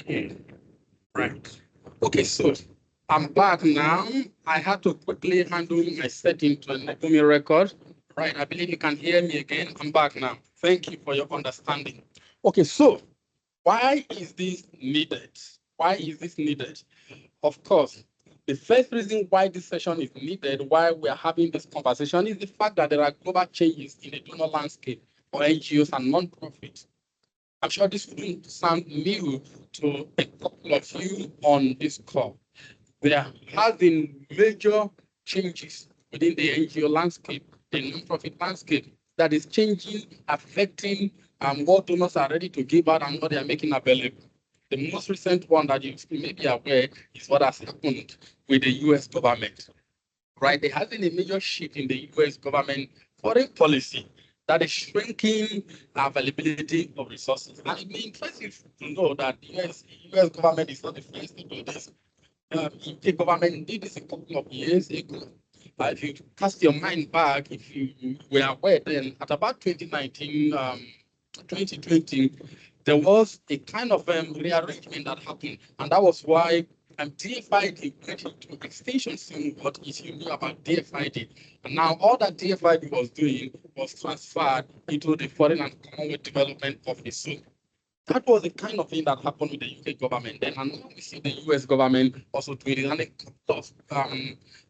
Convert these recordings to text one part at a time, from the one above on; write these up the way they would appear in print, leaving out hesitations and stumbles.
Right. Okay, so I'm back now. I had to quickly handle my setting to enable me record. Right, I believe you can hear me again. I'm back now. Thank you for your understanding. Okay, so why is this needed? Why is this needed? Of course, the first reason why this session is needed, why we are having this conversation, is the fact that there are global changes in the donor landscape for NGOs and non-profits. I'm sure this wouldn't sound new to a couple of you on this call. There have been major changes within the NGO landscape, the non-profit landscape, that is changing, affecting what donors are ready to give out and what they are making available. The most recent one that you may be aware is what has happened with the US government. Right? There has been a major shift in the US government foreign policy that is shrinking the availability of resources. And it may interest you to know that the US government is not the first to do this. The government did this a couple of years ago. If you cast your mind back, if you were aware then, at about 2019, 2020, there was a kind of rearrangement that happened. And that was why DFID went into extinction soon. What if you knew about DFID? And now all that DFID was doing was transferred into the Foreign and Commonwealth Development Office. So that was the kind of thing that happened with the UK government then, and now we see the US government also doing it, and a couple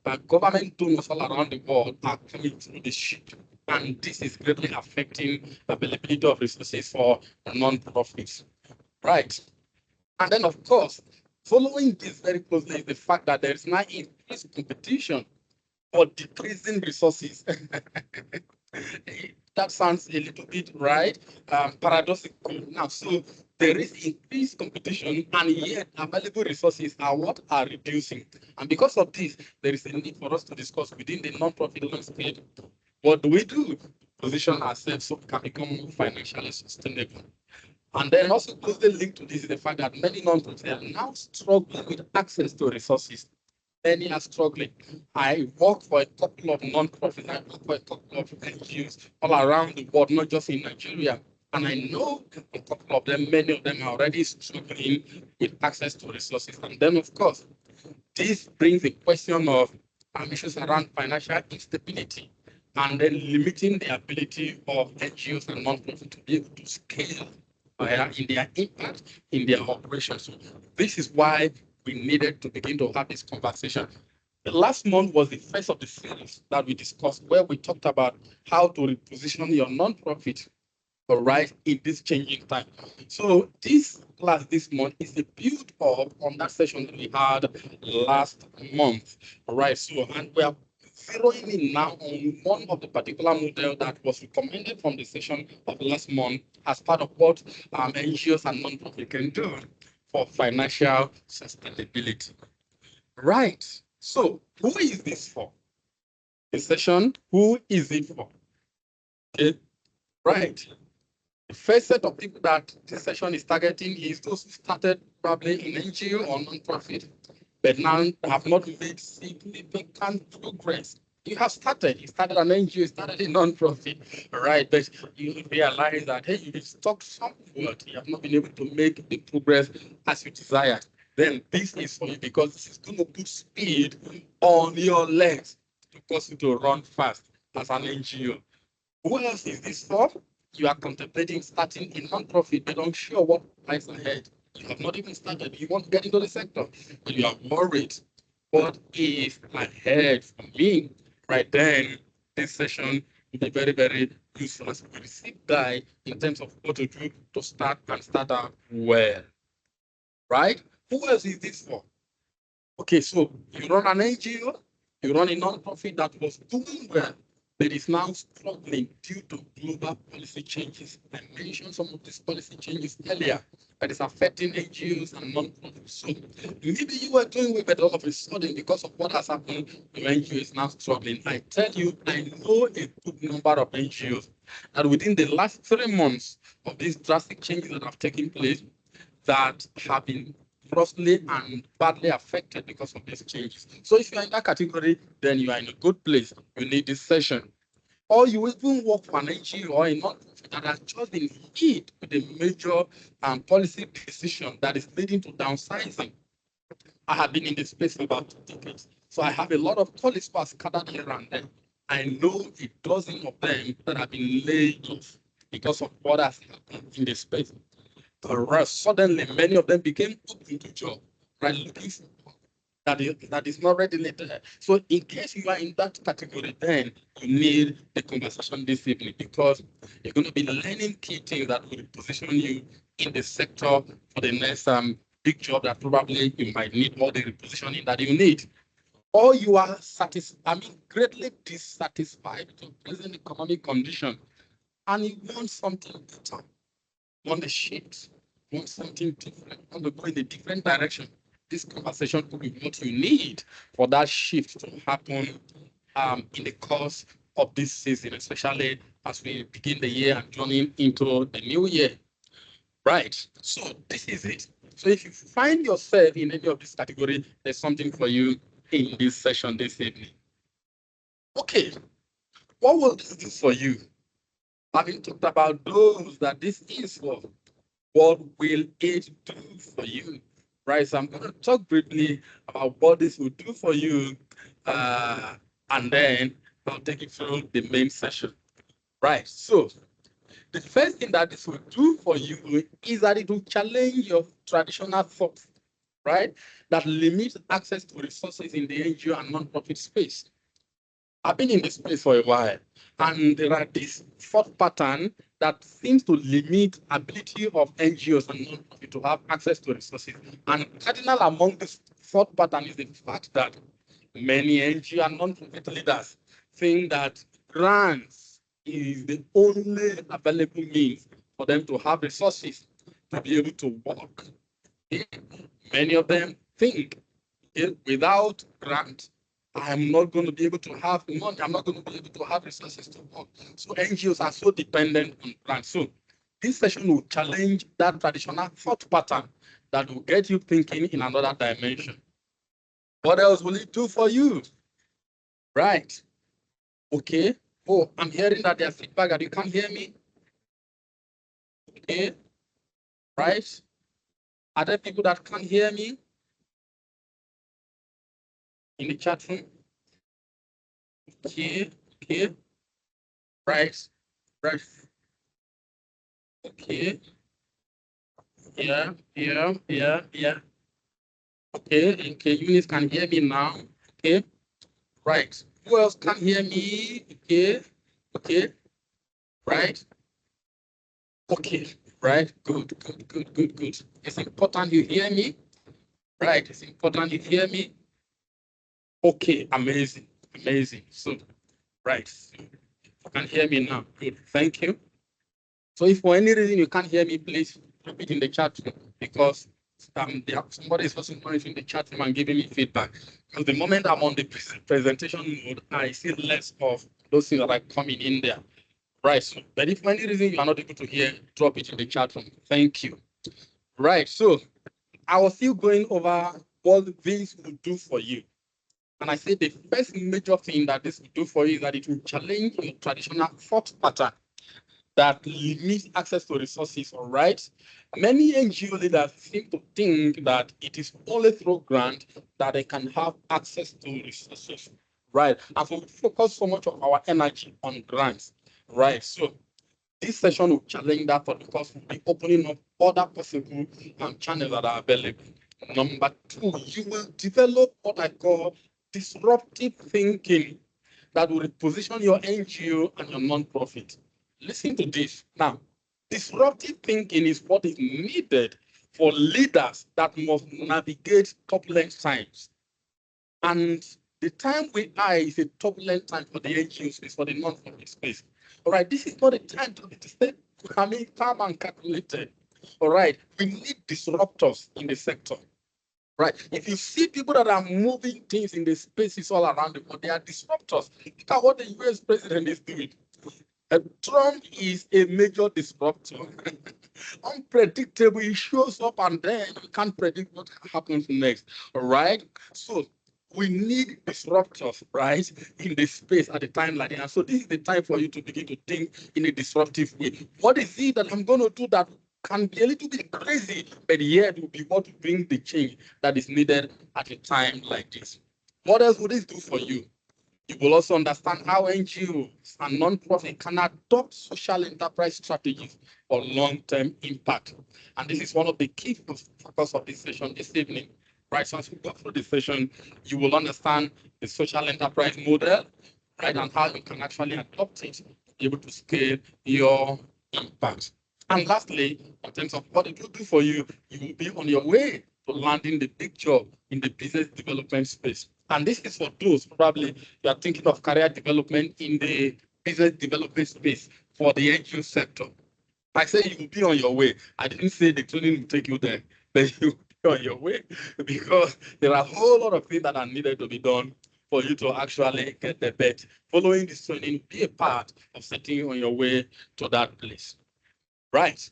of government donors all around the world are coming through the ship, and this is greatly affecting availability of resources for non-profits, right? And then, of course, following this very closely is the fact that there is now increased competition for decreasing resources. That sounds a little bit right, paradoxical. Now, so there is increased competition, and yet available resources are what are reducing. And because of this, there is a need for us to discuss within the non-profit landscape, what do we do to position ourselves so we can become financially sustainable? And then also closely linked to this is the fact that many non-profits are now struggling with access to resources. Many are struggling. I work for a couple of non-profits. I work for a couple of NGOs all around the world, not just in Nigeria. And I know a couple of them, many of them are already struggling with access to resources. And then, of course, this brings the question of issues around financial instability and then limiting the ability of NGOs and non-profits to be able to scale in their impact in their operations. So this is why we needed to begin to have this conversation. The last month was the first of the series that we discussed, where we talked about how to reposition your nonprofit, all right, in this changing time. So this class this month is a build up on that session that we had last month, all right? So, and we are zeroing in now on one of the particular model that was recommended from the session of last month as part of what NGOs and nonprofit can do for financial sustainability. Right. So who is this for? The session, who is it for? Okay. Right. The first set of people that this session is targeting is those who started probably in NGO or nonprofit, but now have not made significant progress. You have started, you started an NGO, you started a non-profit, right? But you realize that, hey, you've stuck somewhat, you have not been able to make the progress as you desired. Then this is for you because this is going to put speed on your legs to cause you to run fast as an NGO. Who else is this for? You are contemplating starting a non-profit, but unsure what lies ahead. You have not even started. You want to get into the sector, but you are worried. What if ahead for me? Right then, this session will be very, very useful as we receive guide in terms of what to do to start and start out well. Right? Who else is this for? Okay, so you run an NGO, you run a non-profit that was doing well, but is now struggling due to global policy changes. I mentioned some of these policy changes earlier that is affecting NGOs and non-profits. So maybe you were doing well, but all of a sudden, because of what has happened, your NGO is now struggling. I tell you, I know a good number of NGOs that within the last 3 months of these drastic changes that have taken place, that have been grossly and badly affected because of these changes. So if you are in that category, then you are in a good place. You need this session. or you even work for an NGO or a non-profit that has just been hit with a major policy decision that is leading to downsizing. I have been in this space for about 2 decades, so I have a lot of colleagues who are scattered here and there. I know a dozen of them that have been laid off because of what has happened in this space. The rest, suddenly, many of them became open to job, right? Looking for work that is not readily there. So, in case you are in that category, then you need the conversation this evening because you're going to be learning key things that will position you in the sector for the next big job that probably you might need all the repositioning that you need. Or you are greatly dissatisfied with your present economic condition and you want something better, want a shift, want something different, want to go in a different direction. This conversation could be what you need for that shift to happen in the course of this season, especially as we begin the year and journeying into the new year. Right. So this is it. So if you find yourself in any of this category, there's something for you in this session this evening. Okay, what will this do for you? Having talked about those that this is for, what will it do for you? Right, so I'm going to talk briefly about what this will do for you, and then I'll take you through the main session. Right, so the first thing that this will do for you is that it will challenge your traditional thoughts, right? That limits access to resources in the NGO and non-profit space. I've been in this space for a while, and there are this thought pattern that seems to limit ability of NGOs and non-profit to have access to resources. And cardinal among this thought pattern is the fact that many NGO and non-profit leaders think that grants is the only available means for them to have resources to be able to work. Many of them think without grant, I'm not going to be able to have money. I'm not going to be able to have resources to work. So NGOs are so dependent on grants. So this session will challenge that traditional thought pattern that will get you thinking in another dimension. What else will it do for you? Right. Okay. Oh, I'm hearing that there's feedback that you can't hear me. Okay. Right. Are there people that can't hear me in the chat room? Okay. Okay. Right. Right. Okay. Yeah. Yeah. Yeah. Yeah. Okay. Okay. Eunice can hear me now. Okay. Right. Who else can hear me? Okay. Okay. Right. Okay. Right. Good. Good. Good. Good. Good. It's important you hear me. Right. It's important you hear me. Okay. Amazing. Amazing. So, right. You can hear me now. Good. Thank you. So if for any reason you can't hear me, please drop it in the chat room because somebody is also monitoring the chat room and giving me feedback. Because the moment I'm on the presentation mode, I see less of those things that are coming in there. Right. So, but if for any reason you are not able to hear, drop it in the chat room. Thank you. Right. So I was still going over what this will do for you. And I said the first major thing that this will do for you is that it will challenge your traditional thought pattern that limits access to resources, all right? Many NGO leaders seem to think that it is only through grant that they can have access to resources, right? And so we focus so much of our energy on grants, right? So this session will challenge that thought because we'll be opening up other possible channels that are available. Number two, you will develop what I call disruptive thinking that will reposition your NGO and your nonprofit. Listen to this. Now, disruptive thinking is what is needed for leaders that must navigate turbulent times. And the time we are is a turbulent time for the NGO space, for the non-profit space. All right, this is not a time to stay calm and calculated. All right, we need disruptors in the sector. Right. If you see people that are moving things in the spaces all around the world, they are disruptors. Look at what the US president is doing. Trump is a major disruptor. Unpredictable. He shows up and then you can't predict what happens next. All right. So We need disruptors, right, in the space at a time like that. And so this is the time for you to begin to think in a disruptive way. What is it that I'm going to do that can be a little bit crazy, but yet will be what will bring the change that is needed at a time like this? What else would this do for you? You will also understand how NGOs and nonprofit can adopt social enterprise strategies for long-term impact. And this is one of the key focus of this session this evening. Right, so as we go through the session, you will understand the social enterprise model, right, and how you can actually adopt it to be able to scale your impact. And lastly, in terms of what it will do for you, you will be on your way to landing the big job in the business development space. And this is for those probably you are thinking of career development in the business development space for the NGO sector. I say you will be on your way. I didn't say the training will take you there, but you will be on your way because there are a whole lot of things that are needed to be done for you to actually get the bet. Following this training, be a part of setting you on your way to that place. Right.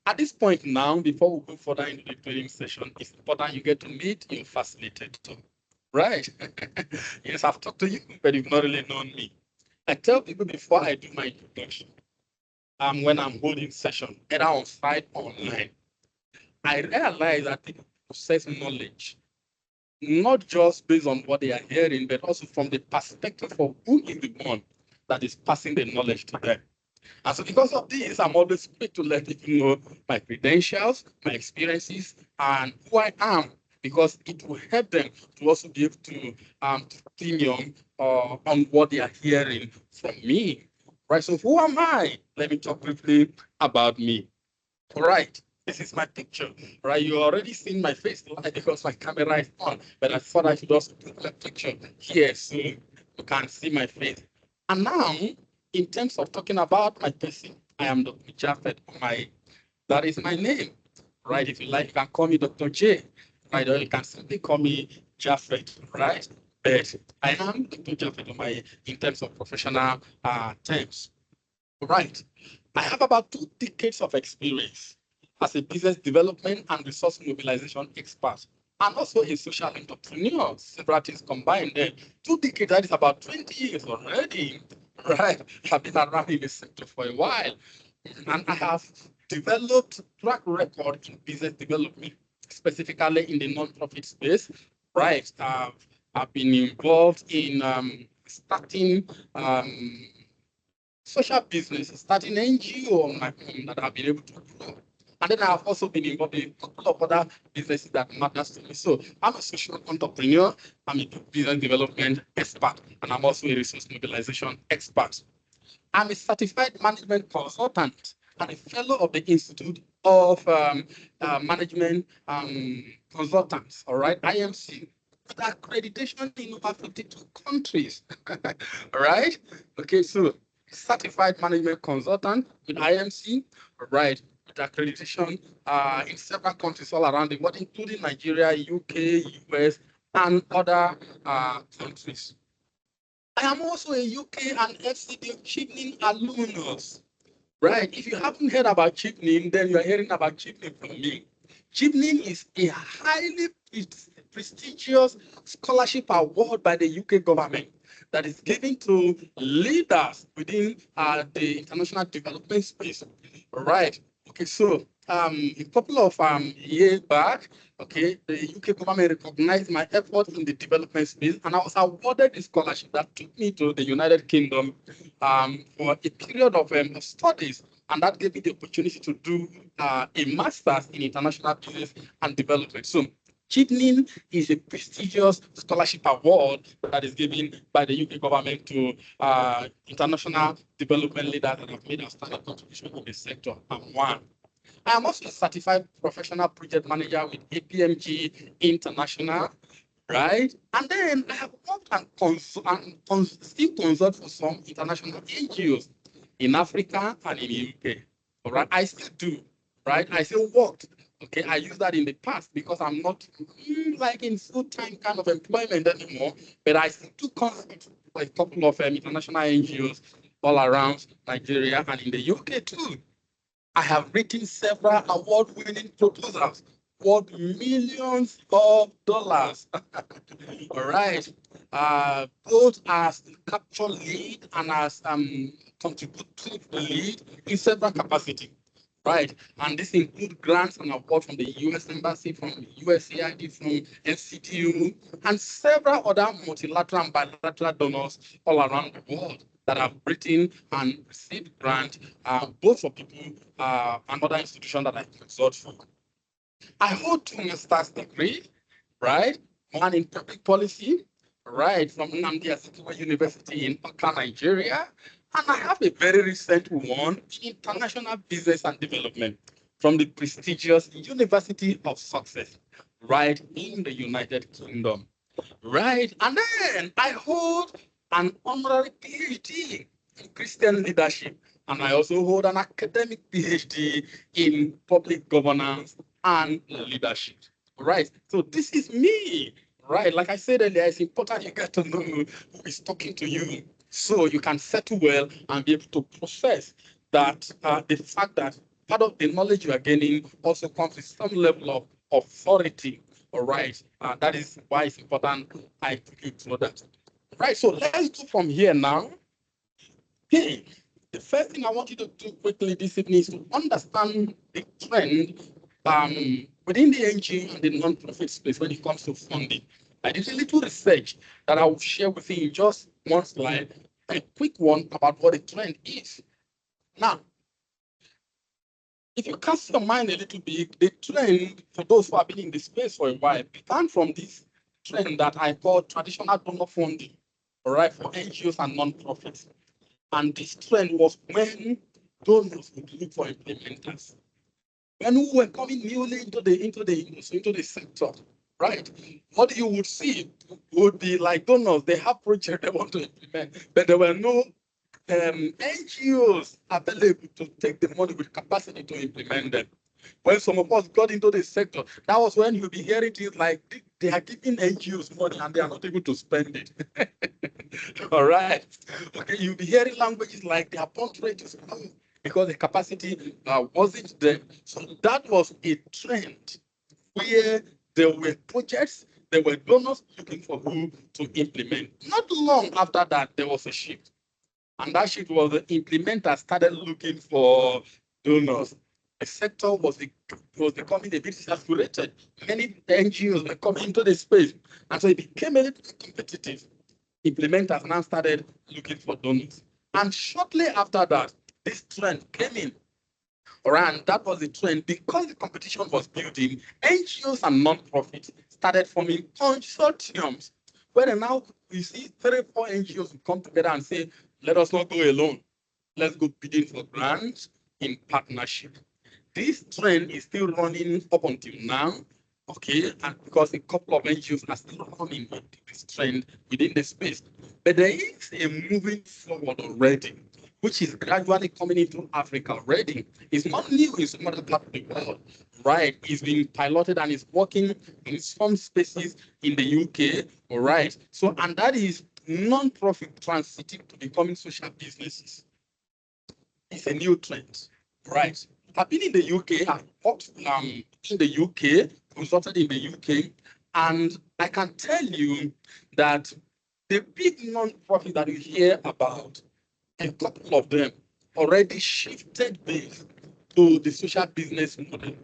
At this point now, before we go further into the training session, it's important you get to meet your facilitator. Right. Yes, I've talked to you, but you've not really known me. I tell people before I do my introduction, when I'm holding session, either on site or online, I realize that people possess knowledge, not just based on what they are hearing, but also from the perspective of who is the one that is passing the knowledge to them. And so because of this, I'm always quick to let people know my credentials, my experiences, and who I am, because it will help them to also be able to opinion on what they are hearing from me. Right, so who am I? Let me talk briefly about me. All right, this is my picture. Right, you already seen my face because my camera is on, but I thought I should also put my picture here so you can see my face. And now, in terms of talking about my person, I am Dr. Japhet Omaye. That is my name. Right, if you like, you can call me Dr. J. Right, or you can simply call me Japhet, right? But I am Dr. Japhet Omaye in terms of professional terms. Right. I have about 2 decades of experience as a business development and resource mobilization expert, and also a social entrepreneur. Several things combined there. 2 decades, that is about 20 years already. Right. I've been around in the sector for a while. And I have developed track record in business development, specifically in the nonprofit space. Right. I've been involved in starting social business, starting NGO on my own that I've been able to grow. And then I've also been involved in a couple of other businesses that matters to me. So I'm a social entrepreneur, I'm a business development expert, and I'm also a resource mobilization expert. I'm a certified management consultant and a fellow of the Institute of Management Consultants, all right, IMC, with accreditation in over 52 countries, all right? Okay, so certified management consultant with IMC, all right, with accreditation in several countries all around the world, including Nigeria, UK, US, and other countries. I am also a UK and FCD Chipnin alumnus. Right. If you haven't heard about Chipnin, then you are hearing about Chipnin from me. Chipnin is a highly prestigious scholarship award by the UK government that is given to leaders within the international development space. Right. Okay, so a couple of years back, okay, the UK government recognized my effort in the development space, and I was awarded a scholarship that took me to the United Kingdom for a period of studies, and that gave me the opportunity to do a master's in international business and development. So Chipnin is a prestigious scholarship award that is given by the UK government to international development leaders that have made a standard contribution in the sector. I'm one. I am also a certified professional project manager with APMG International, right? And then I have worked and still consult for some international NGOs in Africa and in the UK. All right, I still do, right? I still worked. Okay, I use that in the past because I'm not like in full-time kind of employment anymore, but I still do consult for a couple of international NGOs all around Nigeria and in the UK too. I have written several award-winning proposals worth millions of dollars. All right. Both as capture lead and as contributive lead in several capacity. Right. And this includes grants and awards from the US Embassy, from USAID, from NCTU, and several other multilateral and bilateral donors all around the world that have written and received grants, both for people and other institutions that I consult for. I hold two master's degree, right? One in public policy, right, from Nnamdi Azikiwe University in Accra, Nigeria. And I have a very recent one in international business and development from the prestigious University of Success, right, in the United Kingdom, right? And then I hold an honorary PhD in Christian leadership. And I also hold an academic PhD in public governance and leadership. Right. So this is me. Right. Like I said earlier, it's important you get to know who is talking to you so you can settle well and be able to process that the fact that part of the knowledge you are gaining also comes with some level of authority. All right. That is why it's important I took you through that. Right. So let's go from here now. Okay. The first thing I want you to do quickly this evening is to understand the trend within the NGO and the non-profit space when it comes to funding. I did a little research that I will share with you in just one slide, a quick one about what the trend is. Now, if you cast your mind a little bit, the trend, for those who have been in the space for a while, began from this trend that I call traditional donor funding, all right, for NGOs and non-profits. And this trend was when donors would look for implementers. When we were coming newly into the sector, right? What you would see would be like donors, they have projects they want to implement, but there were no NGOs available to take the money with capacity to implement them. When some of us got into the sector, that was when you'll be hearing things like they are giving NGOs money and they are not able to spend it. All right. Okay, you'll be hearing languages like their bond rate is low because the capacity wasn't there. So that was a trend where there were projects, there were donors looking for who to implement. Not long after that, there was a shift. And that shift was the implementers started looking for donors. The sector was becoming a bit saturated. Many NGOs were coming into the space. And so it became a little competitive. Implementers now started looking for donors. And shortly after that, this trend came in. And that was the trend because the competition was building. NGOs and non-profits started forming consortiums where now you see 3 or 4 NGOs come together and say, let us not go alone. Let's go bidding for grants in partnership. This trend is still running up until now, okay, and because a couple of NGOs are still running this trend within the space. But there is a moving forward already, which is gradually coming into Africa already. It's not new in some other part of the world, right? It's been piloted and it's working in some spaces in the UK, all right? So, and that is non-profit transiting to becoming social businesses. It's a new trend, right? I've been in the UK, I've worked in the UK, consulted in the UK, and I can tell you that the big non-profit that you hear about, a couple of them already shifted base to the social business model.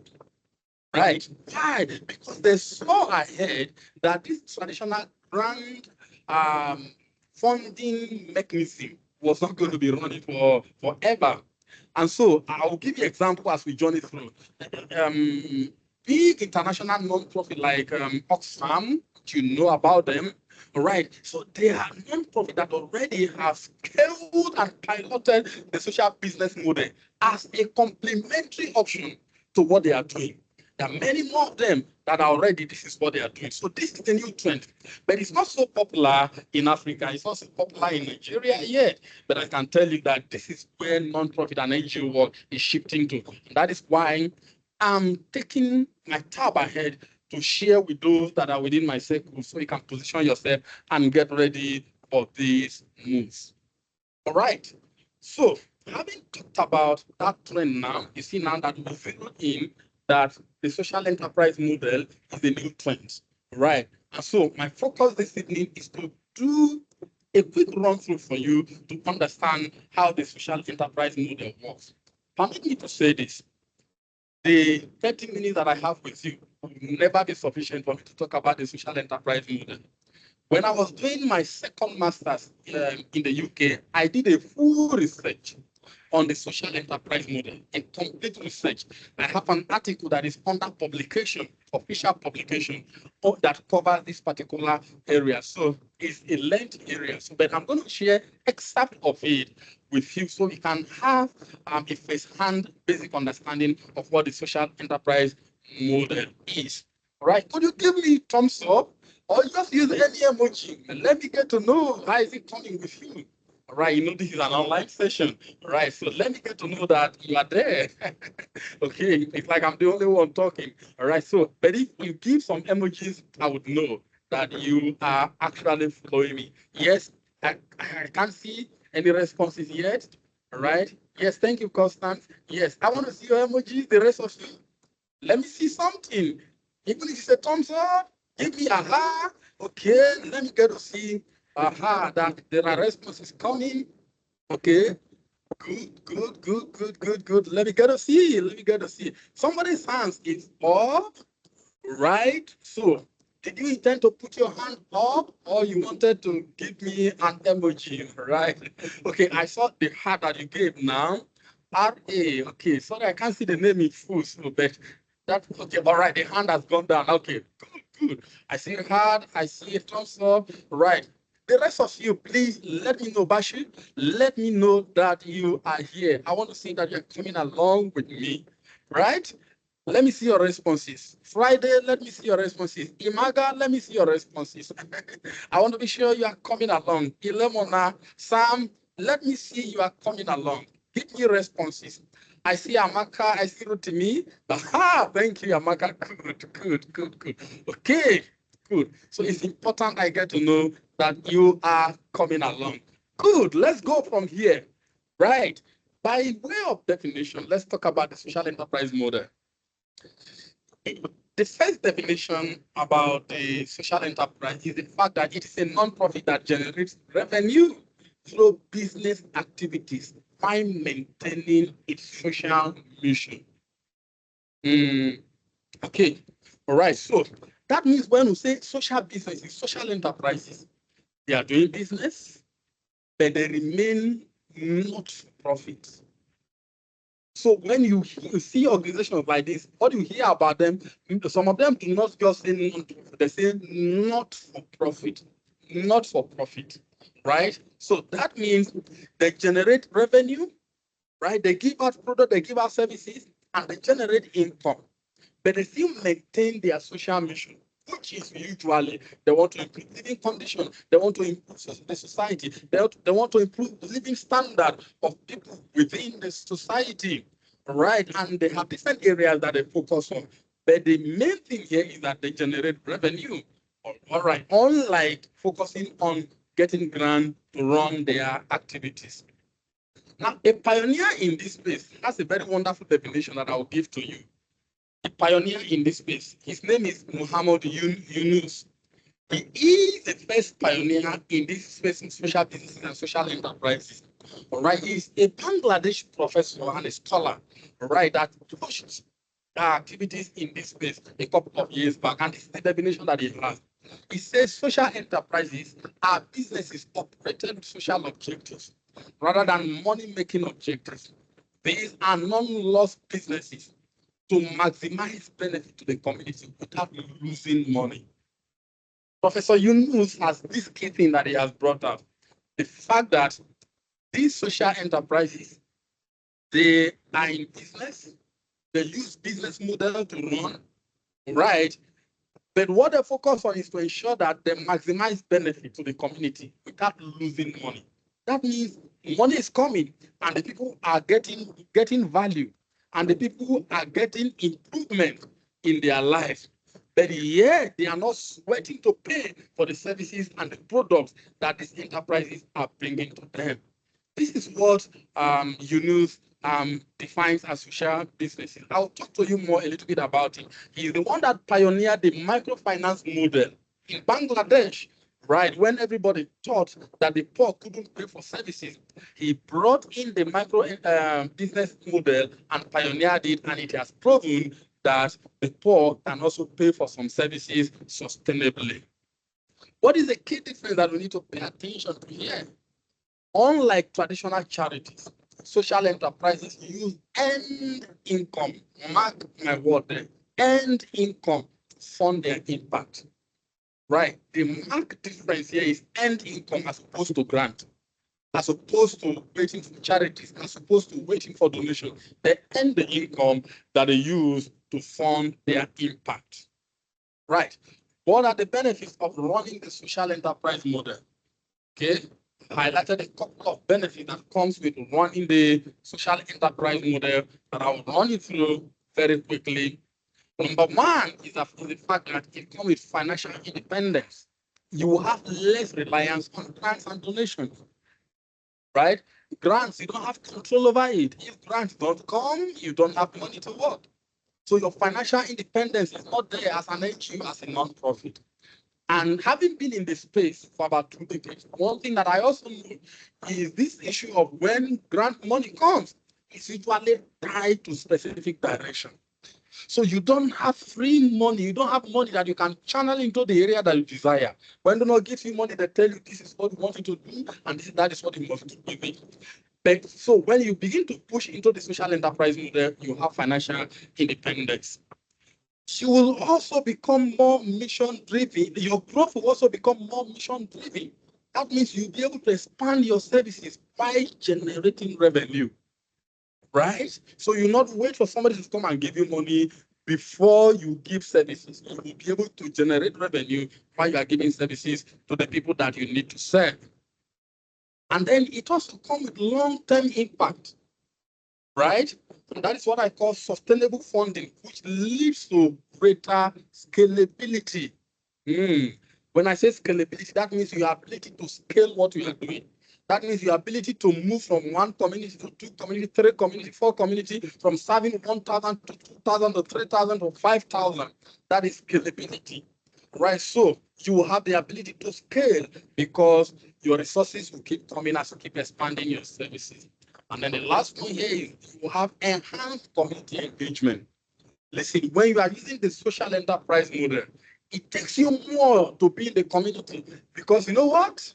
Right? Why? Because they saw ahead that this traditional grant funding mechanism was not going to be running for forever. And so I'll give you an example as we journey through. Big international non-profit like Oxfam, you know about them, right? So they are non-profit that already have scaled and piloted the social business model as a complementary option to what they are doing. There are many more of them that are already, this is what they are doing. So this is the new trend. But it's not so popular in Africa. It's not so popular in Nigeria yet. But I can tell you that this is where non-profit and NGO work is shifting to. And that is why I'm taking my tab ahead to share with those that are within my circle so you can position yourself and get ready for these moves. All right. So having talked about that trend now, you see now that we feel in that the social enterprise model is a new trend, right? And so my focus this evening is to do a quick run through for you to understand how the social enterprise model works. Permit me to say this. The 30 minutes that I have with you will never be sufficient for me to talk about the social enterprise model. When I was doing my second master's in the UK, I did a full research on the social enterprise model, a complete research. I have an article that is under publication, official publication, that covers this particular area. So it's a lengthy area. So, but I'm going to share excerpt of it with you so we can have a first-hand basic understanding of what the social enterprise model is. All right, could you give me thumbs up or just use any emoji? Let me get to know how is it coming with you. All right, you know this is an online session. All right, so let me get to know that you are there. Okay, it's like I'm the only one talking. All right, so but if you give some emojis, I would know that you are actually following me. Yes, I can't see any responses yet. All right. Yes, thank you, Constance. Yes, I want to see your emojis. The rest of you, let me see something. Even if it's a thumbs up, give me a ha. Okay, let me get to see aha that there are responses coming. Okay. Good. Let me get to see. Let me get to see. Somebody's hands is up. Right. So did you intend to put your hand up or you wanted to give me an emoji? Right. Okay, I saw the heart that you gave now. RA. Okay, sorry, I can't see the name in full, so but that okay, all right, the hand has gone down. Okay, good. I see a heart, I see a thumbs up. Right. The rest of you, please let me know, Bashi. Let me know that you are here. I want to see that you're coming along with me. Right? Let me see your responses. Friday, let me see your responses. Imaga, let me see your responses. I want to be sure you are coming along. Ilemona, Sam, let me see you are coming along. Give me responses. I see Amaka, I see Rutimi. Aha, thank you, Amaka. Good. Okay, good. So it's important I get to know that you are coming along. Good, let's go from here. Right. By way of definition, let's talk about the social enterprise model. The first definition about the social enterprise is the fact that it is a non-profit that generates revenue through business activities while maintaining its social mission. Okay, all right. So that means when we say social businesses, social enterprises, they are doing business, but they remain not for profit. So when you see organizations like this, what you hear about them, some of them do not just say non-profit, they say not for profit, right? So that means they generate revenue, right? They give out product, they give out services, and they generate income, but they still maintain their social mission, which is usually they want to improve living conditions, they want to improve the society, they want to improve the living standard of people within the society, right? And they have different areas that they focus on. But the main thing here is that they generate revenue. All right, unlike focusing on getting grant to run their activities. Now, a pioneer in this space has a very wonderful definition that I will give to you. A pioneer in this space. His name is Muhammad Yunus. He is the first pioneer in this space in social businesses and social enterprises. All right, he's a Bangladesh professor and a scholar, all right, that pushed activities in this space a couple of years back, and this is the definition that he has. He says social enterprises are businesses operated with social objectives rather than money-making objectives. These are non-loss businesses to maximize benefit to the community without losing money. Professor Yunus has this key thing that he has brought up. The fact that these social enterprises, they are in business, they use business model to run, right? But what they focus on is to ensure that they maximize benefit to the community without losing money. That means money is coming and the people are getting value and the people are getting improvement in their lives. But yet they are not sweating to pay for the services and the products that these enterprises are bringing to them. This is what Yunus defines as social businesses. I'll talk to you more a little bit about it. He's the one that pioneered the microfinance model in Bangladesh, right? When everybody thought that the poor couldn't pay for services, he brought in the micro business model and pioneered it, and it has proven that the poor can also pay for some services sustainably. What is the key difference that we need to pay attention to here? Unlike traditional charities, social enterprises use end income, mark my word there, end income to fund their impact. Right? The marked difference here is end income as opposed to grant, as opposed to waiting for charities, as opposed to waiting for donation. They end the income that they use to fund their impact. Right? What are the benefits of running the social enterprise model? Okay, highlighted a couple of benefits that comes with running the social enterprise model that I will run you through very quickly. Number one is the fact that it comes with financial independence. You will have less reliance on grants and donations, right? Grants, you don't have control over it. If grants don't come, you don't have money to work. So your financial independence is not there as an NGO, as a non-profit. And having been in the space for about 2 decades, one thing that I also know is this issue of when grant money comes, it's usually tied to specific direction. So you don't have free money, you don't have money that you can channel into the area that you desire. When they don't give you money, they tell you this is what you want you to do, and that is what you must do with it. But so when you begin to push into the social enterprise model, you have financial independence. You will also become more mission driven. Your growth will also become more mission driven. That means you'll be able to expand your services by generating revenue, right? So you not wait for somebody to come and give you money before you give services. You will be able to generate revenue while you are giving services to the people that you need to serve. And then it also comes with long-term impact, right? And that is what I call sustainable funding, which leads to greater scalability. When I say scalability, that means your ability to scale what you are doing. That means your ability to move from one community to 2 community, 3 community, 4 community, from serving 1,000 to 2,000 to 3,000 to 5,000. That is scalability, right? So you will have the ability to scale because your resources will keep coming as you keep expanding your services. And then the last one here is you have enhanced community engagement. Listen, when you are using the social enterprise model, it takes you more to be in the community because you know what?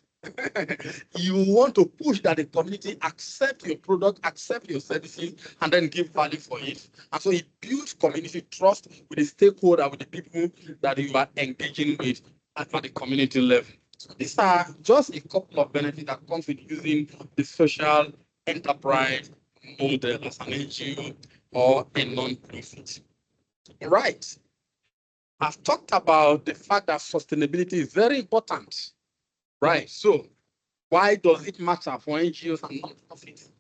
You want to push that the community accept your product, accept your services, and then give value for it. And so it builds community trust with the stakeholder, with the people that you are engaging with at the community level. So these are just a couple of benefits that comes with using the social enterprise model as an NGO or a non-profit. Right. I've talked about the fact that sustainability is very important. Right. So why does it matter for NGOs and non-profits?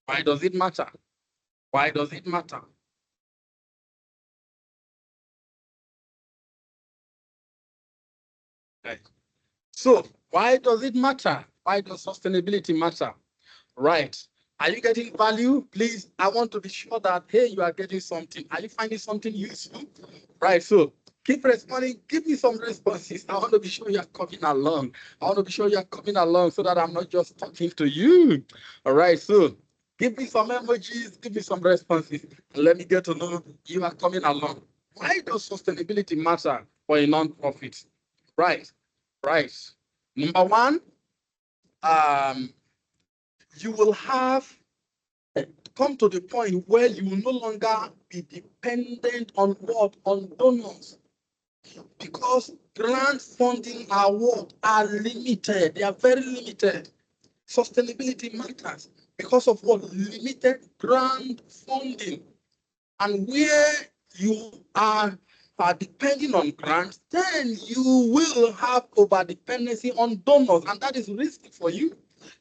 Why does it matter? Why does it matter? Right. So why does it matter? Why does sustainability matter? Right. Are you getting value? Please, I want to be sure that, hey, you are getting something. Are you finding something useful? Right. So keep responding. Give me some responses. I want to be sure you are coming along. I want to be sure you are coming along so that I'm not just talking to you. All right. So give me some emojis. Give me some responses. And let me get to know you are coming along. Why does sustainability matter for a non-profit? Right. Right. Number one, you will have come to the point where you will no longer be dependent on what? On donors. Because grant funding are what? Are limited. They are very limited. Sustainability matters because of what? Limited grant funding. And where you are depending on grants, then you will have over dependency on donors, and that is risky for you.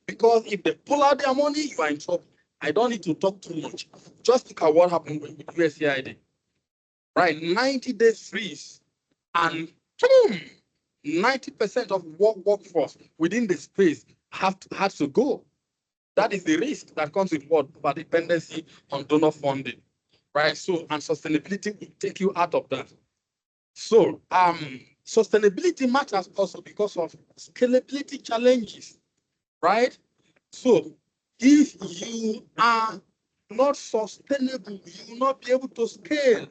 Because if they pull out their money, you are in trouble. I don't need to talk too much. Just look at what happened with USAID. Right, 90 days freeze, and boom, 90% of workforce within the space had to go. That is the risk that comes with what? Over dependency on donor funding, right? So, and sustainability will take you out of that. So, sustainability matters also because of scalability challenges, right? So, if you are not sustainable, you will not be able to scale.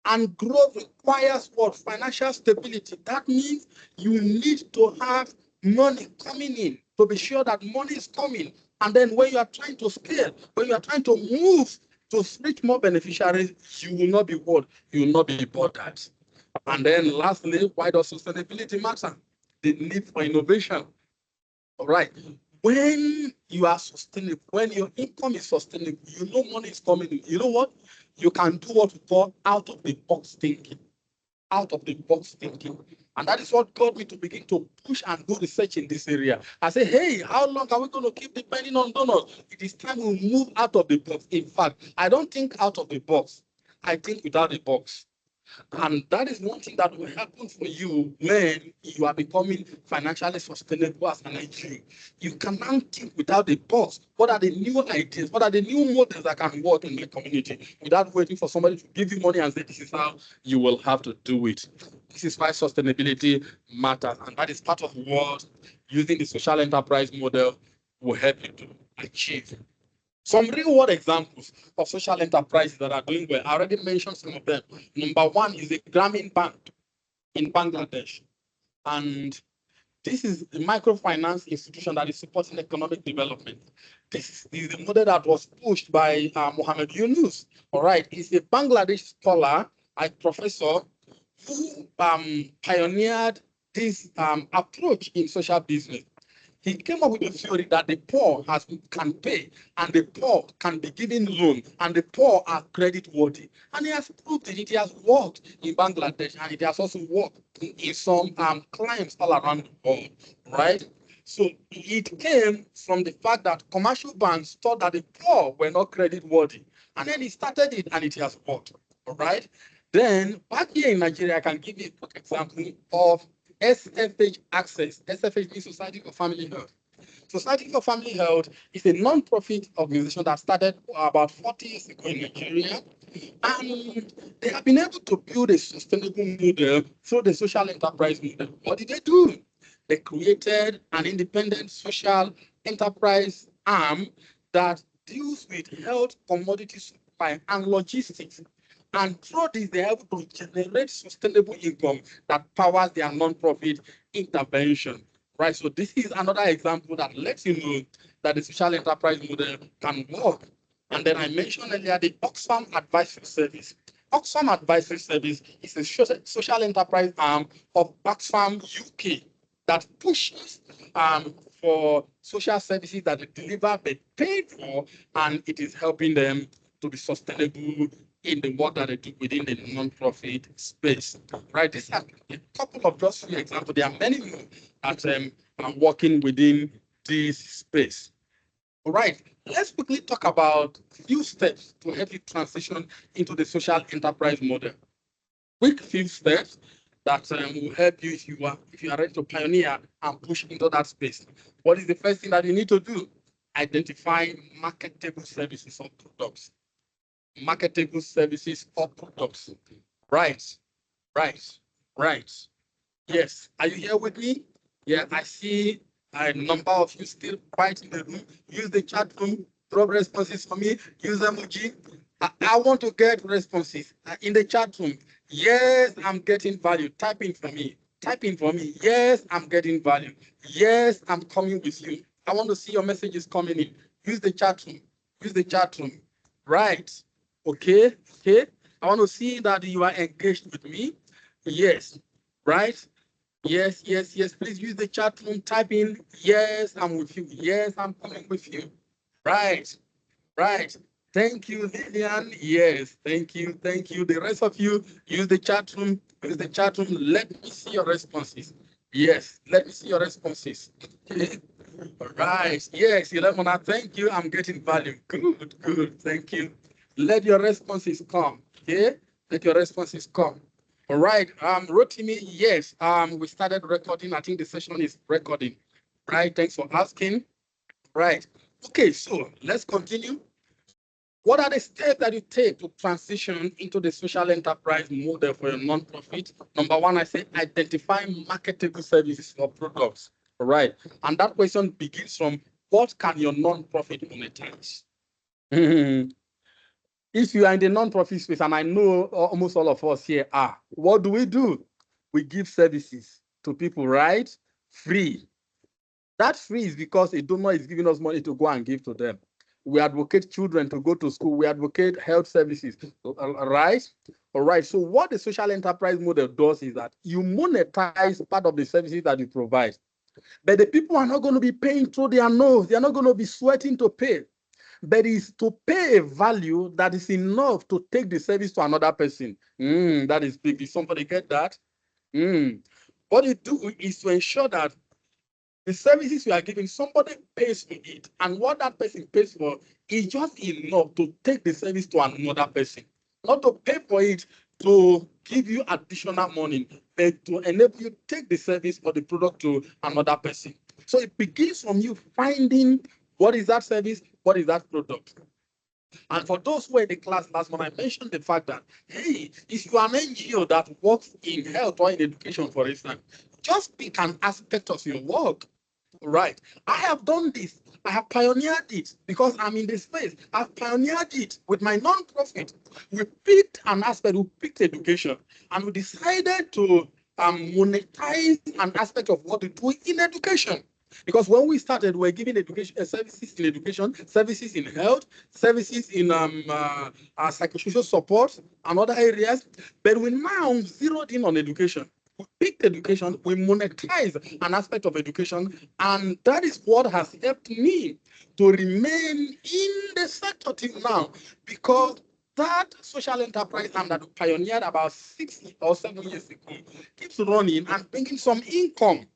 And growth requires what? Financial stability. That means you need to have money coming in to be sure that money is coming. And then when you are trying to scale, when you are trying to move to reach more beneficiaries, you will not be what? You will not be bothered. And then lastly, why does sustainability matter? The need for innovation. All right. When you are sustainable, when your income is sustainable, you know money is coming in. You know what? You can do what we call out of the box thinking. Out of the box thinking. And that is what got me to begin to push and do research in this area. I say, hey, how long are we going to keep depending on donors? It is time we move out of the box. In fact, I don't think out of the box. I think without the box. And that is one thing that will happen for you when you are becoming financially sustainable as an NGO. You can now think without the box. What are the new ideas? What are the new models that can work in the community without waiting for somebody to give you money and say, this is how you will have to do it. This is why sustainability matters. And that is part of what using the social enterprise model will help you to achieve. Some real world examples of social enterprises that are doing well. I already mentioned some of them. Number one is the Grameen Bank in Bangladesh. And this is a microfinance institution that is supporting economic development. This is the model that was pushed by Mohammed Yunus. All right, he's a Bangladesh scholar, a professor who pioneered this approach in social business. He came up with a theory that the poor can pay, and the poor can be given loan, and the poor are credit worthy. And he has proved it. It has worked in Bangladesh, and it has also worked in some clients all around the world, right? So it came from the fact that commercial banks thought that the poor were not credit worthy. And then he started it, and it has worked, all right? Then back here in Nigeria, I can give you a quick example of SFH Access. SFH means Society for Family Health. Society for Family Health is a non-profit organization that started about 40 years ago in Nigeria. And they have been able to build a sustainable model through the social enterprise model. What did they do? They created an independent social enterprise arm that deals with health, commodity supply, and logistics. And through this, they're able to generate sustainable income that powers their non-profit intervention. Right. So this is another example that lets you know that the social enterprise model can work. And then I mentioned earlier the Oxfam Advisory Service. Oxfam Advisory Service is a social enterprise arm of Oxfam UK that pushes for social services that they deliver but paid for, and it is helping them to be sustainable in the work that they do within the non-profit space. Right? These are a couple of just few examples. There are many more that are working within this space. All right, let's quickly talk about a few steps to help you transition into the social enterprise model. Quick few steps that will help you if you are ready to pioneer and push into that space. What is the first thing that you need to do? Identify marketable services or products. Marketable services or products. Right, right, right. Yes, are you here with me? Yeah, I see a number of you still quiet in the room. Use the chat room, drop responses for me, use emoji. I want to get responses in the chat room. Yes, I'm getting value. Type in for me. Type in for me. Yes, I'm getting value. Yes, I'm coming with you. I want to see your messages coming in. Use the chat room. Use the chat room. Right. Okay. Okay. I want to see that you are engaged with me. Yes. Right. Yes, yes, yes. Please use the chat room. Type in, yes, I'm with you. Yes, I'm coming with you. Right, right. Thank you, Lillian. Yes, thank you, thank you. The rest of you, use the chat room. Use the chat room. Let me see your responses. Yes, let me see your responses. Right. Yes, 11. Thank you. I'm getting value. Good, good. Thank you. Let your responses come. Okay? Let your responses come. All right. Rotimi, yes. We started recording. I think the session is recording. Right. Thanks for asking. Right. Okay, so let's continue. What are the steps that you take to transition into the social enterprise model for your nonprofit? Number one, I say identify marketable services or products. All right. And that question begins from what can your nonprofit monetize? If you are in the nonprofit space, and I know almost all of us here are, what do? We give services to people, right? Free. That free is because a donor is giving us money to go and give to them. We advocate children to go to school. We advocate health services, right? All right. So what the social enterprise model does is that you monetize part of the services that you provide. But the people are not going to be paying through their nose. They're not going to be sweating to pay. But it's to pay a value that is enough to take the service to another person. That is big. Did somebody get that? What you do is to ensure that the services you are giving, somebody pays for it, and what that person pays for is just enough to take the service to another person, not to pay for it to give you additional money, but to enable you to take the service or the product to another person. So it begins from you finding what is that service, what is that product. And for those who were in the class last month, I mentioned the fact that, hey, if you are an NGO that works in health or in education, for instance, just pick an aspect of your work. Right. I have done this. I have pioneered it because I'm in the space. I've pioneered it with my nonprofit. We picked an aspect, we picked education, and we decided to monetize an aspect of what we do in education. Because when we started, we were giving education services in education, services in health, services in psychosocial support and other areas. But we now zeroed in on education. We picked education, we monetize an aspect of education, and that is what has helped me to remain in the sector till now, because that social enterprise arm that we pioneered about 6 or 7 years ago keeps running and bringing some income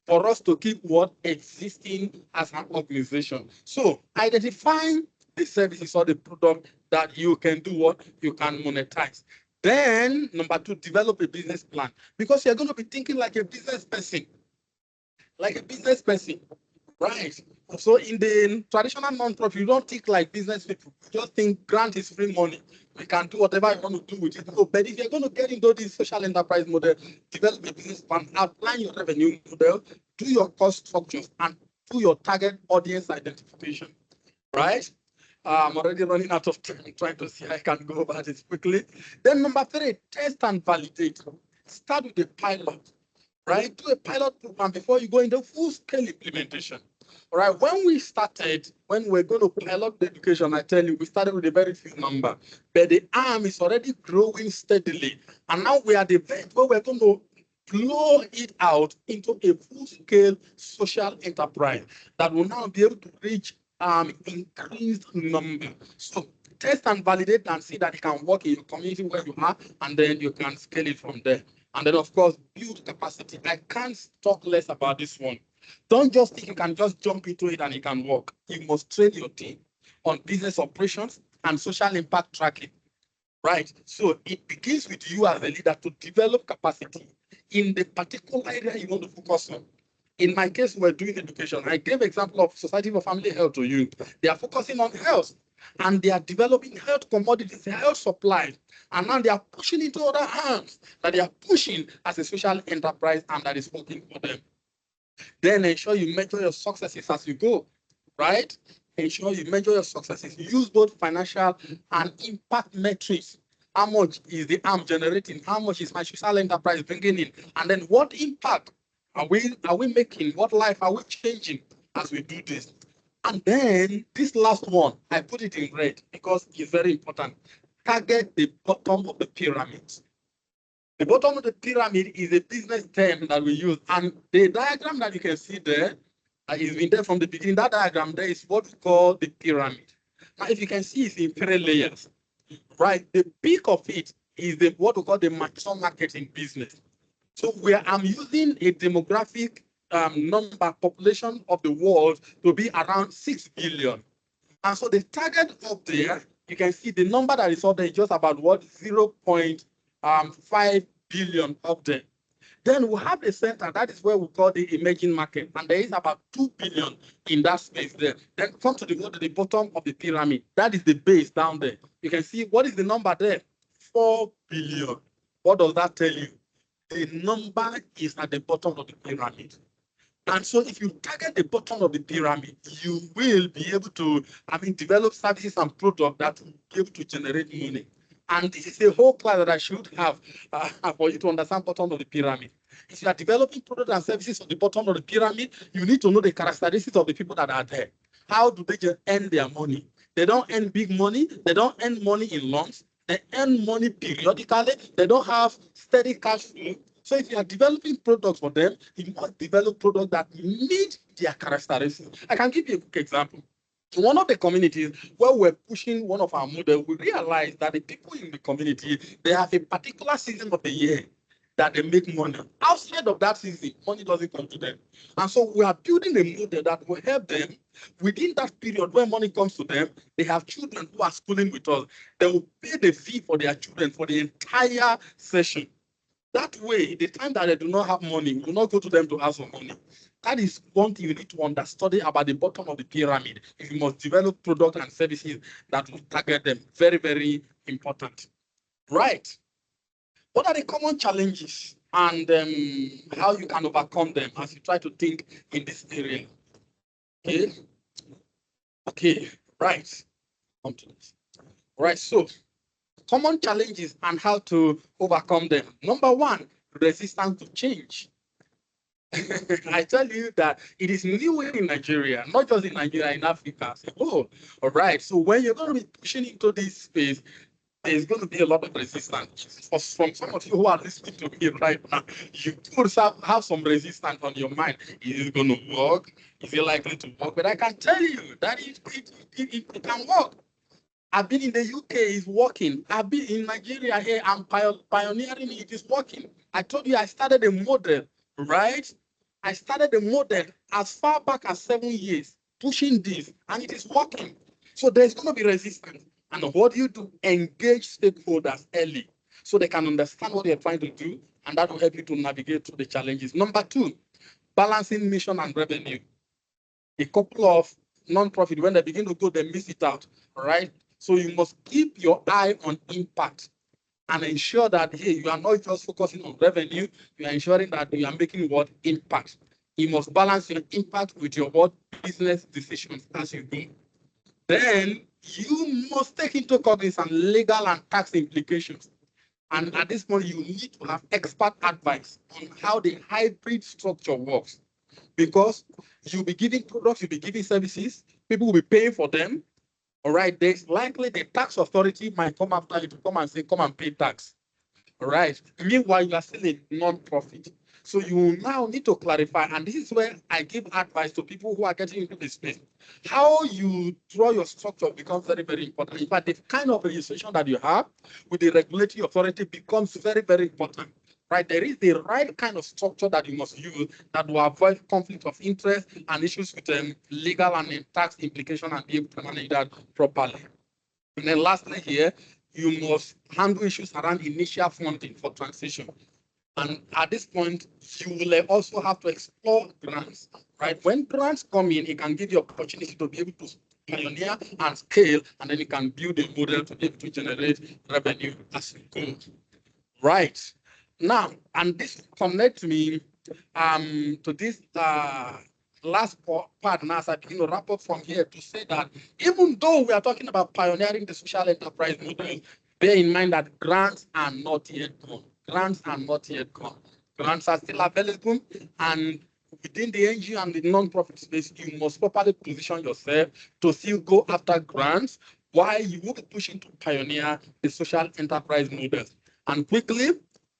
for us to keep what existing as an organization. So identifying the services or the product that you can do what you can monetize. Then number two, develop a business plan, because you're going to be thinking like a business person, right? So in the traditional non-profit, you don't think like business people. You just think grant is free money. We can do whatever you want to do with it. No, but if you're going to get into this social enterprise model, develop a business plan, outline your revenue model, do your cost structures, and do your target audience identification, right? I'm already running out of time trying to see I can go over this quickly. Then number three, test and validate. Start with a pilot, right? Do a pilot program before you go into full-scale implementation. All right, when we're going to pilot the education, I tell you, we started with a very few number, but the arm is already growing steadily. And now we are at the point where we're going to blow it out into a full-scale social enterprise that will now be able to reach increased number. So test and validate and see that it can work in your community where you are, and then you can scale it from there. And then, of course, build capacity. I can't talk less about this one. Don't just think you can just jump into it and it can work. You must train your team on business operations and social impact tracking, right? So it begins with you as a leader to develop capacity in the particular area you want to focus on. In my case, we're doing education. I gave example of Society for Family Health to you. They are focusing on health, and they are developing health commodities, health supplies, and now they are pushing into other hands that they are pushing as a social enterprise and that is working for them. Then ensure you measure your successes as you go, right? Ensure you measure your successes. Use both financial and impact metrics. How much is the arm generating? How much is my social enterprise bringing in? And then what impact are we making? What life are we changing as we do this? And then this last one, I put it in red because it's very important. Target the bottom of the pyramid. The bottom of the pyramid is a business term that we use. And the diagram that you can see there is been there from the beginning. That diagram there is what we call the pyramid. Now, if you can see, it's in 3 layers, right? The peak of it is what we call the mature marketing business. So where I'm using a demographic number population of the world to be around 6 billion. And so the target up there, you can see the number that is up there is just about what 0.5 billion up there. Then we have a center, that is where we call the emerging market, and there is about 2 billion in that space there. Then come to the bottom of the pyramid. That is the base down there. You can see what is the number there? 4 billion. What does that tell you? The number is at the bottom of the pyramid. And so if you target the bottom of the pyramid, you will be able to, develop services and products that will be able to generate money. And this is a whole class that I should have for you to understand bottom of the pyramid. If you are developing products and services on the bottom of the pyramid, you need to know the characteristics of the people that are there. How do they just earn their money? They don't earn big money. They don't earn money in lumps. They earn money periodically. They don't have steady cash flow. So if you are developing products for them, you must develop products that meet their characteristics. I can give you a quick example. In one of the communities where we're pushing one of our models, we realized that the people in the community, they have a particular season of the year that they make money. Outside of that season, money doesn't come to them. And so we are building a model that will help them within that period when money comes to them. They have children who are schooling with us. They will pay the fee for their children for the entire session. That way, the time that they do not have money, we will not go to them to ask for money. That is one thing you need to understand about the bottom of the pyramid. If you must develop products and services that will target them, very, very important. Right. What are the common challenges and how you can overcome them as you try to think in this area? Okay. Okay. Right. Come to this. Right. So, common challenges and how to overcome them. Number one, resistance to change. I tell you that it is new in Nigeria, not just in Nigeria, in Africa. So, oh, all right. So when you're going to be pushing into this space, there's going to be a lot of resistance. From some of you who are listening to me right now, you could have some resistance on your mind. Is it going to work? Is it likely to work? But I can tell you that it can work. I've been in the UK, it's working. I've been in Nigeria here, I'm pioneering, it is working. I told you I started a model, right? I started a model as far back as 7 years, pushing this, and it is working. So there's going to be resistance. And what do? Engage stakeholders early so they can understand what you're trying to do, and that will help you to navigate through the challenges. Number two, balancing mission and revenue. A couple of non-profit, when they begin to go, they miss it out, right? So you must keep your eye on impact and ensure that, hey, you are not just focusing on revenue, you are ensuring that you are making what impact. You must balance your impact with your what business decisions as you go. Then you must take into cognizance legal and tax implications. And at this point, you need to have expert advice on how the hybrid structure works. Because you'll be giving products, you'll be giving services, people will be paying for them. All right, there's likely the tax authority might come after you to come and say, come and pay tax. All right. Meanwhile, you are still a non-profit. So you now need to clarify, and this is where I give advice to people who are getting into this space. How you draw your structure becomes very, very important. In fact, the kind of registration that you have with the regulatory authority becomes very, very important. Right, there is the right kind of structure that you must use that will avoid conflict of interest and issues with legal and tax implication and be able to manage that properly. And then lastly here, you must handle issues around initial funding for transition. And at this point, you will also have to explore grants, right? When grants come in, it can give you opportunity to be able to pioneer and scale, and then you can build a model to be able to generate revenue as you go. Right. Now, and this connects me to this last part now as I begin to wrap up from here to say that even though we are talking about pioneering the social enterprise model, bear in mind that grants are not yet gone. Grants are not yet gone. Grants are still available, and within the NGO and the non-profit space, you must properly position yourself to still go after grants while you will be pushing to pioneer the social enterprise model. And quickly,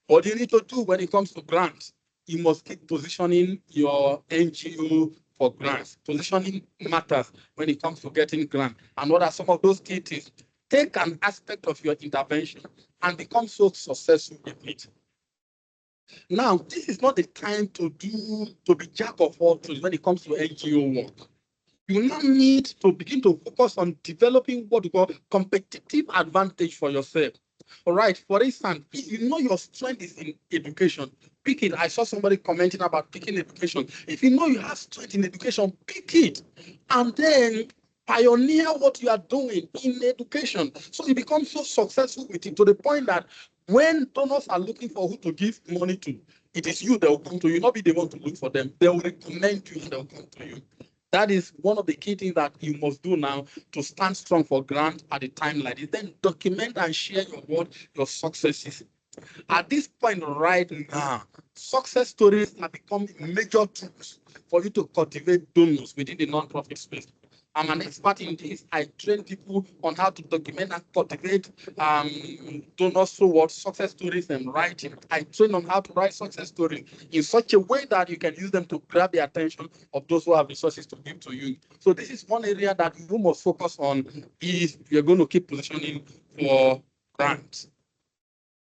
what do you need to do when it comes to grants? You must keep positioning your NGO for grants. Positioning matters when it comes to getting grants. And what are some of those key things? Take an aspect of your intervention and become so successful with it. Now, this is not the time to be jack of all trades when it comes to NGO work. You now need to begin to focus on developing what we call competitive advantage for yourself. All right. For instance, if you know your strength is in education, pick it. I saw somebody commenting about picking education. If you know you have strength in education, pick it. And then pioneer what you are doing in education. So you become so successful with it to the point that when donors are looking for who to give money to, it is you that will come to you, not be the one to look for them. They will recommend you and they will come to you. That is one of the key things that you must do now to stand strong for grant at a time like this. Then document and share your successes. At this point right now, success stories have become major tools for you to cultivate donors within the nonprofit space. I'm an expert in this. I train people on how to document and cultivate donors through success stories and writing. I train on how to write success stories in such a way that you can use them to grab the attention of those who have resources to give to you. So this is one area that you must focus on if you're going to keep positioning for grants.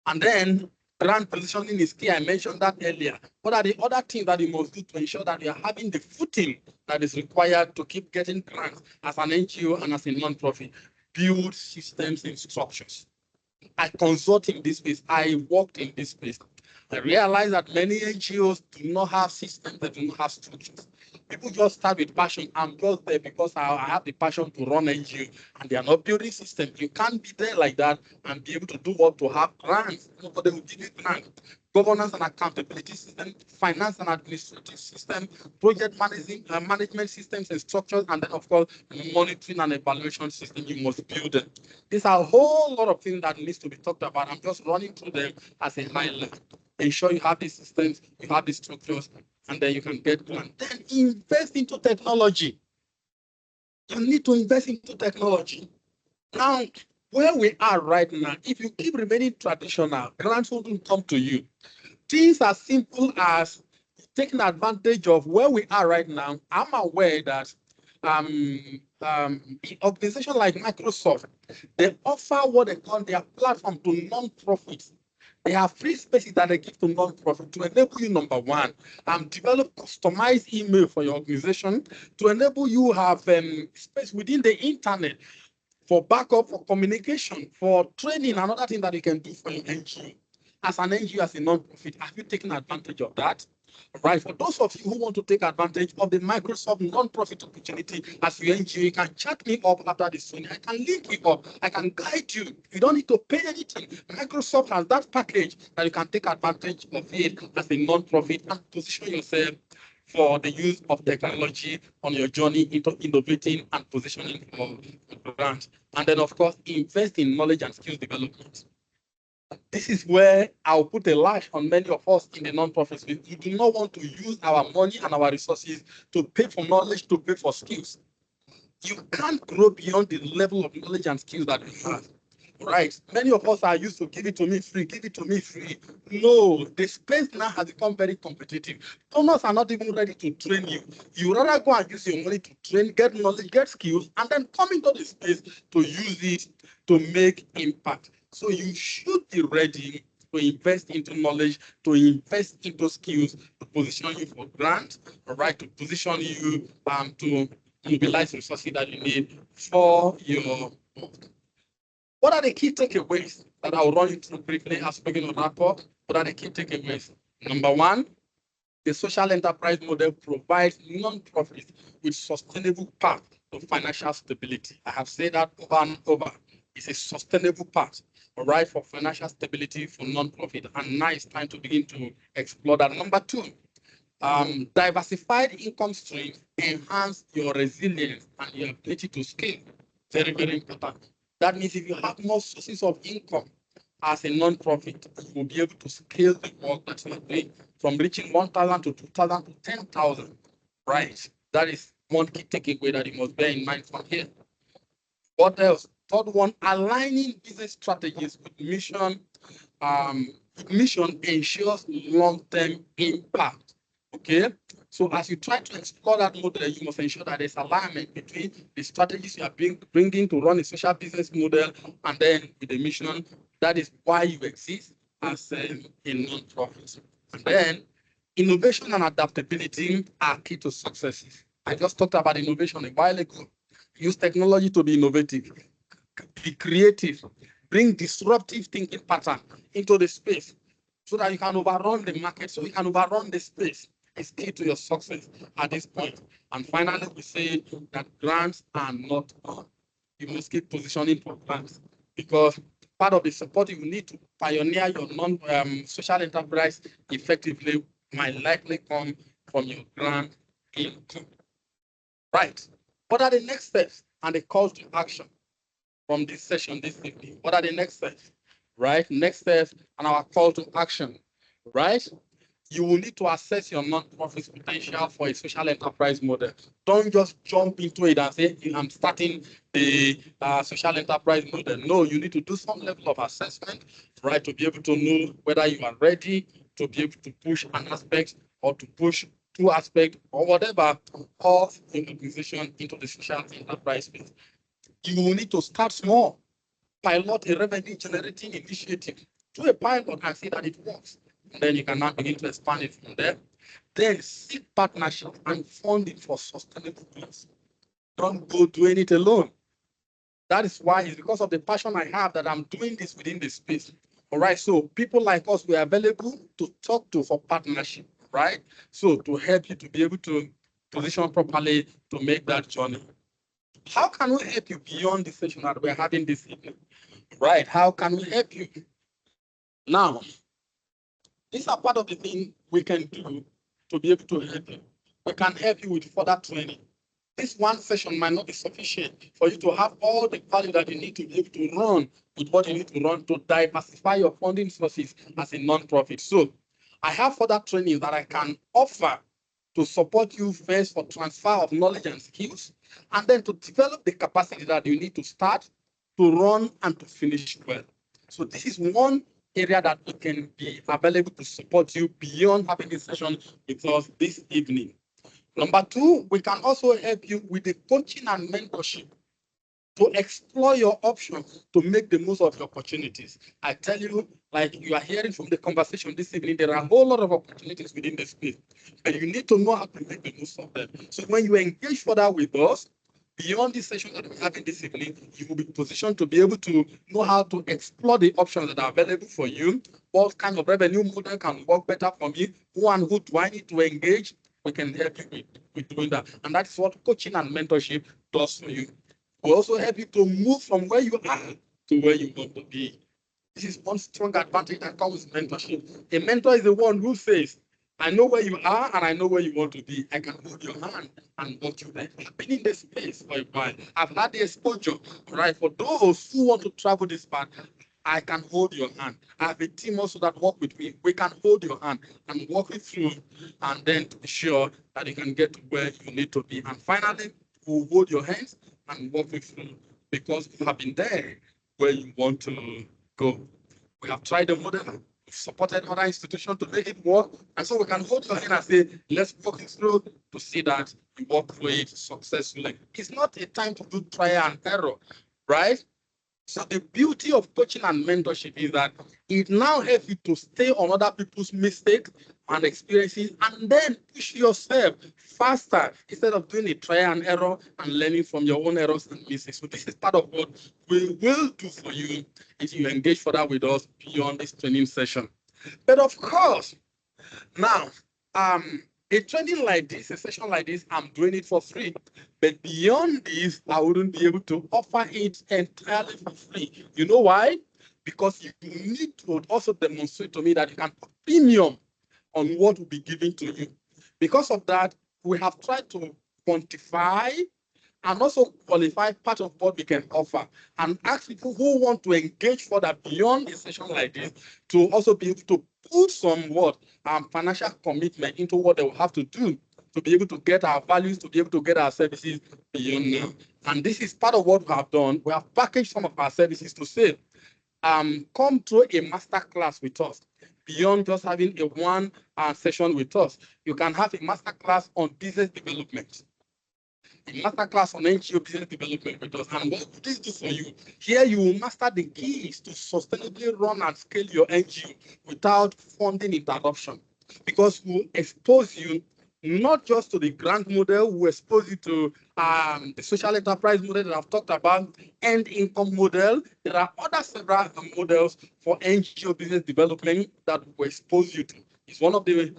And then grant positioning is key. I mentioned that earlier. What are the other things that you must do to ensure that you are having the footing that is required to keep getting grants as an NGO and as a nonprofit? Build systems and structures. I consult in this space. I worked in this space. I realized that many NGOs do not have systems, they do not have structures. People just start with passion. I'm just there because I have the passion to run NGO, and they are not building systems. You can't be there like that and be able to do what to have grants. Nobody will give you grants. Governance and accountability system, finance and administrative system, project management systems and structures, and then of course monitoring and evaluation system. You must build them. These are a whole lot of things that needs to be talked about. I'm just running through them as a highlight. Ensure you have these systems, you have these structures, and then you can get grants. Then invest into technology. You need to invest into technology. Now, where we are right now, if you keep remaining traditional, grants won't come to you. Things as simple as taking advantage of where we are right now. I'm aware that organizations like Microsoft, they offer what they call their platform to non-profits. They have free spaces that they give to non-profit to enable you, number one, develop customized email for your organization, to enable you have space within the internet for backup, for communication, for training, and other things that you can do for your NGO. As an NGO, as a non-profit, have you taken advantage of that? Right. For those of you who want to take advantage of the Microsoft non-profit opportunity as your NGO, you can chat me up after this training. I can link you up. I can guide you. You don't need to pay anything. Microsoft has that package that you can take advantage of it as a non-profit and position yourself for the use of technology on your journey into innovating and positioning for grants. And then, of course, invest in knowledge and skills development. This is where I'll put a lash on many of us in the non-profit space. We do not want to use our money and our resources to pay for knowledge, to pay for skills. You can't grow beyond the level of knowledge and skills that you have. Right. Many of us are used to give it to me free, give it to me free. No, the space now has become very competitive. Donors are not even ready to train you. You rather go and use your money to train, get knowledge, get skills, and then come into the space to use it to make impact. So you should be ready to invest into knowledge, to invest into skills, to position you for grants, all right, to position you to mobilize resources that you need for your work. What are the key takeaways that I'll run you through briefly as we begin to wrap up? What are the key takeaways? Number one, the social enterprise model provides non-profits with sustainable path to financial stability. I have said that over and over. It's a sustainable path, all right, for financial stability for non-profit. And now it's time to begin to explore that. Number two, diversified income streams enhance your resilience and your ability to scale. Very, very important. That means if you have more sources of income as a non-profit, you will be able to scale the work that you are doing from reaching 1,000 to 2,000 to 10,000, right? That is one key takeaway that you must bear in mind from here. What else? Third one, aligning business strategies with mission. Mission ensures long-term impact. Okay, so as you try to explore that model, you must ensure that there's alignment between the strategies you are bringing to run a social business model and then with the mission. That is why you exist as a non-profit. And then innovation and adaptability are key to successes. I just talked about innovation a while ago. Use technology to be innovative, be creative, bring disruptive thinking pattern into the space so that you can overrun the market, so you can overrun the space. It's key to your success at this point. And finally, we say that grants are not on. You must keep positioning for grants because part of the support you need to pioneer your social enterprise effectively might likely come from your grant income. Right. What are the next steps and the calls to action from this session this evening? What are the next steps? Right? Next steps and our call to action. Right? You will need to assess your non-profit's potential for a social enterprise model. Don't just jump into it and say, I'm starting the social enterprise model. No, you need to do some level of assessment, right, to be able to know whether you are ready to be able to push an aspect or to push two aspects or whatever of the organization into the social enterprise space. You will need to start small, pilot a revenue generating initiative. Do a pilot and see that it works. And then you can now begin to expand it from there. Then seek partnership and funding for sustainable growth. Don't go doing it alone. That is why it's because of the passion I have that I'm doing this within the space. All right. So people like us, we are available to talk to for partnership, right? So to help you to be able to position properly to make that journey. How can we help you beyond the session that we're having this evening? Right? How can we help you? Now, these are part of the things we can do to be able to help you. We can help you with further training. This one session might not be sufficient for you to have all the value that you need to be able to run with what you need to run to diversify your funding sources as a non-profit. So I have further training that I can offer to support you first for transfer of knowledge and skills, and then to develop the capacity that you need to start, to run, and to finish well. So this is one area that we can be available to support you beyond having this session with us this evening. Number two, we can also help you with the coaching and mentorship to explore your options to make the most of your opportunities. I tell you, like you are hearing from the conversation this evening, there are a whole lot of opportunities within the space, and you need to know how to make the most of them. So when you engage further with us, beyond this session that we're having this evening, you will be positioned to be able to know how to explore the options that are available for you. What kind of revenue model can work better for me? Who and who do I need to engage? We can help you with doing that. And that's what coaching and mentorship does for you. We also help you to move from where you are to where you want to be. This is one strong advantage that comes with mentorship. A mentor is the one who says, I know where you are and I know where you want to be. I can hold your hand and walk you there. I've been in this space for a while. I've had the exposure, right? For those who want to travel this path, I can hold your hand. I have a team also that work with me. We can hold your hand and walk you through, and then to be sure that you can get to where you need to be. And finally, we'll hold your hands and walk you through because you have been there where you want to go. We have tried the model, we've supported other institutions to make it work, and so we can hold your hand and say, let's walk it through to see that you walk through it successfully. It's not a time to do trial and error, right? So the beauty of coaching and mentorship is that it now helps you to stay on other people's mistakes and experiences and then push yourself faster instead of doing a trial and error and learning from your own errors and mistakes. So this is part of what we will do for you if you engage further with us beyond this training session. But of course, now, a training like this, a session like this, I'm doing it for free. But beyond this, I wouldn't be able to offer it entirely for free. You know why? Because you need to also demonstrate to me that you can put premium on what will be given to you. Because of that, we have tried to quantify and also qualify part of what we can offer and ask people who want to engage further beyond a session like this to also be able to put some financial commitment into what they will have to do to be able to get our values, to be able to get our services beyond now. And this is part of what we have done. We have packaged some of our services to say, come to a master class with us. Beyond just having a one session with us, you can have a master class on business development. A masterclass on NGO business development with us. And what will this do for you? Here you will master the keys to sustainably run and scale your NGO without funding interruption. Because we'll expose you not just to the grant model, we expose you to the social enterprise model that I've talked about, end income model. There are other several models for NGO business development that we expose you to. It's one of the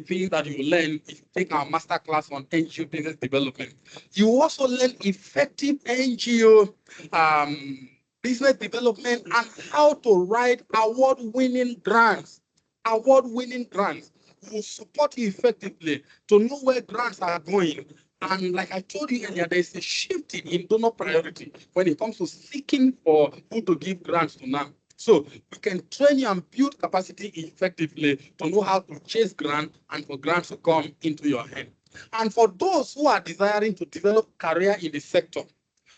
things that you learn if you take our master class on NGO business development. You also learn effective NGO business development and how to write award-winning grants. Award-winning grants will support you effectively to know where grants are going. And like I told you earlier, there's a shift in donor priority when it comes to seeking for who to give grants to now. So we can train you and build capacity effectively to know how to chase grants and for grants to come into your hand. And for those who are desiring to develop career in the sector,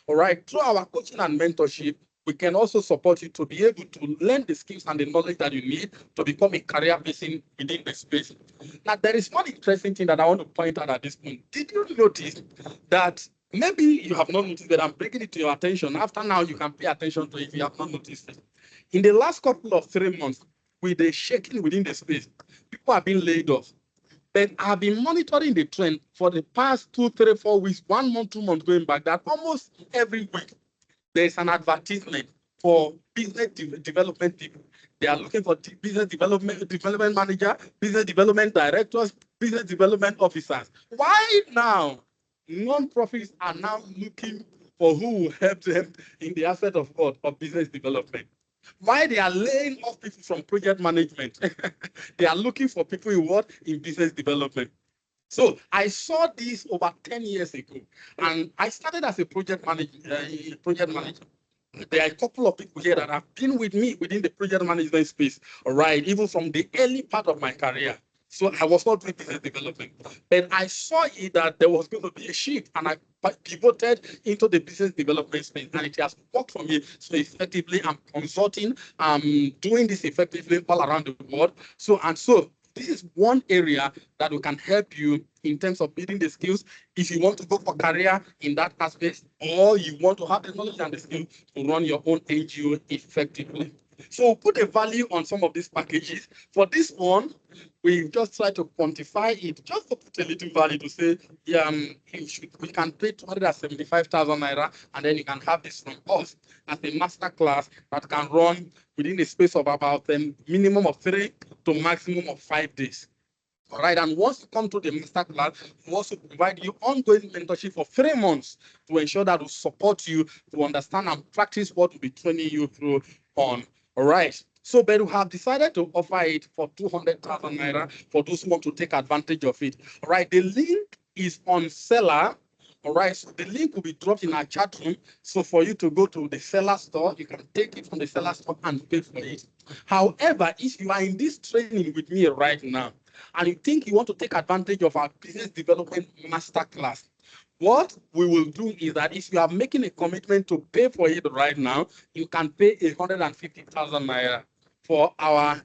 all right, through our coaching and mentorship, we can also support you to be able to learn the skills and the knowledge that you need to become a career person within the space. Now, there is one interesting thing that I want to point out at this point. Did you notice that maybe you have not noticed, but I'm bringing it to your attention. After now, you can pay attention to it if you have not noticed it. In the last couple of 3 months, with the shaking within the space, people have been laid off. But I've been monitoring the trend for the past 2, 3, 4 weeks, 1 month, 2 months going back, that almost every week there's an advertisement for business development people. They are looking for business development manager, business development directors, business development officers. Why now? Non-profits are now looking for who will help them in the aspect of what? Of business development. Why they are laying off people from project management? They are looking for people in what? In business development. So I saw this over 10 years ago, and I started as a project manager. There are a couple of people here that have been with me within the project management space, all right, even from the early part of my career. So I was not doing business development, but I saw it that there was going to be a shift, and I pivoted into the business development space, and it has worked for me so effectively. I'm consulting, doing this effectively all around the world. So this is one area that we can help you in terms of building the skills if you want to go for career in that aspect, or you want to have the knowledge and the skill to run your own NGO effectively. So we'll put a value on some of these packages. For this one, we just try to quantify it, just to put a little value to say, we can pay 275,000 naira, and then you can have this from us as a master class that can run within the space of about a minimum of 3 to maximum of 5 days. All right, and once you come to the master class, we also provide you ongoing mentorship for 3 months to ensure that we support you to understand and practice what we'll be training you through on. All right. So, but we have decided to offer it for 200,000 naira for those who want to take advantage of it. All right. The link is on Seller. All right. So the link will be dropped in our chat room. So for you to go to the Seller store, you can take it from the Seller store and pay for it. However, if you are in this training with me right now, and you think you want to take advantage of our business development masterclass, what we will do is that if you are making a commitment to pay for it right now, you can pay 150,000 naira for our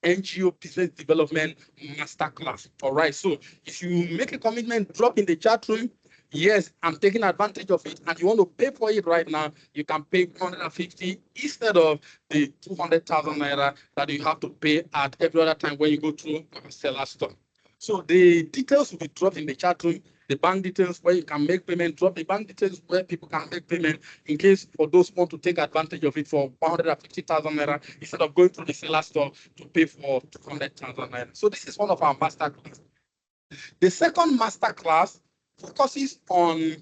NGO business development masterclass. All right. So if you make a commitment, drop in the chat room, yes, I'm taking advantage of it, and you want to pay for it right now, you can pay 150 instead of the 200,000 naira that you have to pay at every other time when you go to our Seller store. So the details will be dropped in the chat room. The bank details where you can make payment, drop the bank details where people can make payment in case for those who want to take advantage of it for 150,000 naira instead of going to the Seller store to pay for 200,000 naira. So this is one of our master classes. The second master class focuses on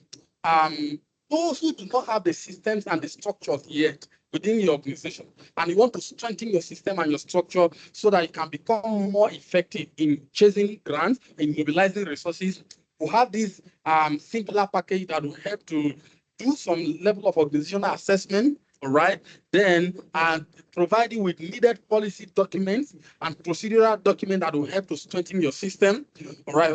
those who do not have the systems and the structures yet within your organization, and you want to strengthen your system and your structure so that you can become more effective in chasing grants, in mobilizing resources. We have this simpler package that will help to do some level of organizational assessment, all right? Then provide you with needed policy documents and procedural documents that will help to strengthen your system, all right?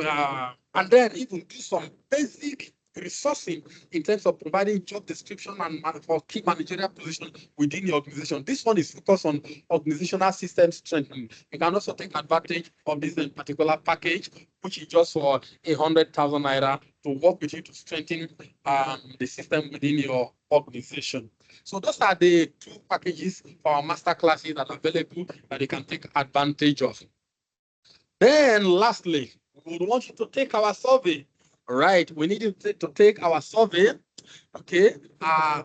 And then even do some basic resourcing in terms of providing job description and for key managerial positions within your organization. This one is focused on organizational system strengthening. You can also take advantage of this particular package, which is just for 100,000 naira to work with you to strengthen the system within your organization. So those are the 2 packages for our master classes that are available that you can take advantage of. Then lastly, we would want you to take our survey. All right, we need you to take our survey. Okay,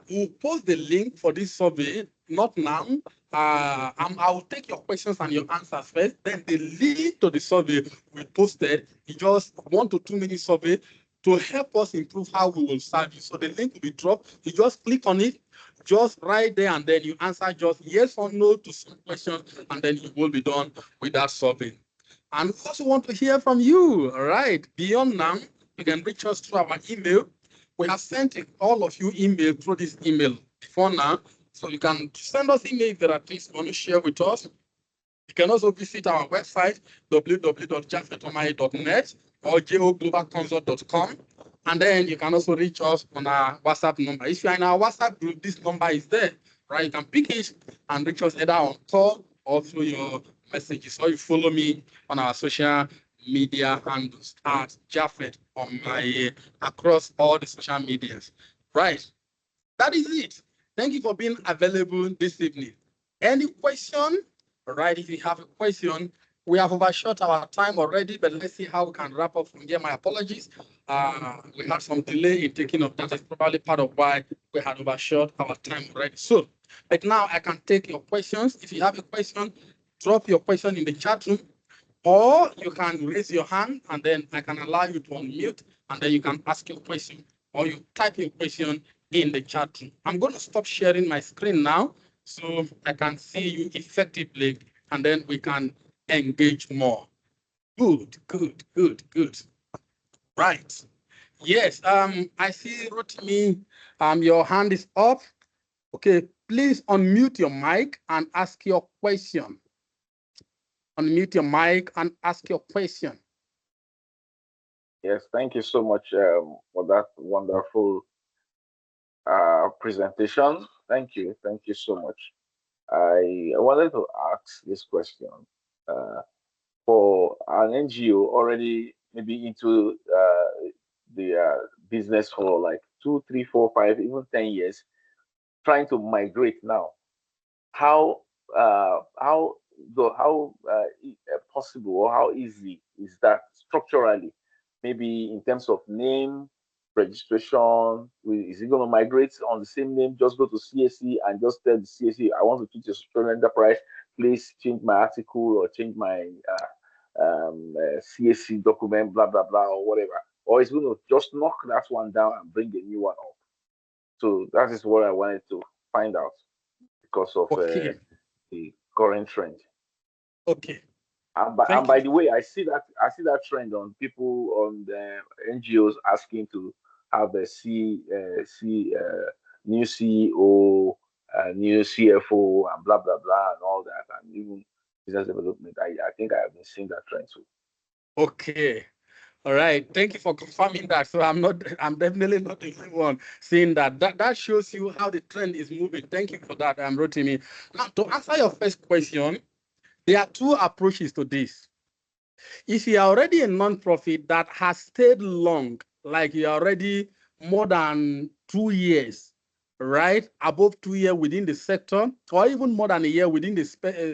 we'll post the link for this survey, not now. I will take your questions and your answers first. Then the link to the survey we posted, it's just 1 to 2 minute survey to help us improve how we will serve you. So the link will be dropped. You just click on it, just right there, and then you answer just yes or no to some questions, and then you will be done with that survey. And we also want to hear from you. All right, beyond now, you can reach us through our email. We have sent all of you email through this email before now. So you can send us email if there are things you want to share with us. You can also visit our website, www.japhetomaye.net or joglobalconsult.com. And then you can also reach us on our WhatsApp number. If you're in our WhatsApp group, this number is there, right? You can pick it and reach us either on call or through your messages, or you follow me on our social media handles at Japhet Omaye across all the social medias. Right. That is it. Thank you for being available this evening. Any question? All right, if you have a question, we have overshot our time already, but let's see how we can wrap up from here. My apologies. We had some delay in taking up. That is probably part of why we had overshot our time already. So, but now I can take your questions. If you have a question, drop your question in the chat room, or you can raise your hand and then I can allow you to unmute and then you can ask your question, or you type your question in the chat room. I'm going to stop sharing my screen now so I can see you effectively and then we can engage more. Good. Right. Yes, I see Rotimi, your hand is up. Okay, please unmute your mic and ask your question. Unmute your mic and ask your question. Yes, thank you so much for that wonderful presentation. Thank you so much. I wanted to ask this question. For an NGO already maybe into the business for like 2, 3, 4, 5, even 10 years, trying to migrate now, how possible or how easy is that structurally? Maybe in terms of name registration, is it going to migrate on the same name? Just go to CSC and just tell the CSC, I want to teach a social enterprise. Please change my article or change my CSC document, blah blah blah, or whatever. Or it's going to just knock that one down and bring a new one up. So that is what I wanted to find out because of the current trend. Okay. And by the way, I see that trend on people on the NGOs asking to have a new CEO, new CFO, and blah blah blah, and all that, and even business development. I think I have been seeing that trend too. Okay. All right. Thank you for confirming that. So I'm definitely not the only one seeing that. That shows you how the trend is moving. Thank you for that, Rotimi. Now, to answer your first question, there are two approaches to this. If you are already a non-profit that has stayed long, like you are already more than 2 years, right? Above 2 years within the sector, or even more than a year within the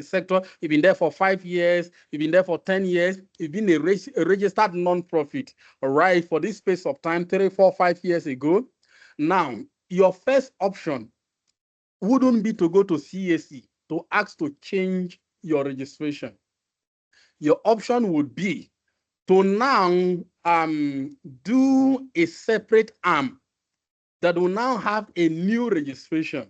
sector, you've been there for 5 years, you've been there for 10 years, you've been a registered non-profit, all right, for this space of time, 3, 4, 5 years ago. Now, your first option wouldn't be to go to CAC to ask to change your registration. Your option would be to now do a separate arm that will now have a new registration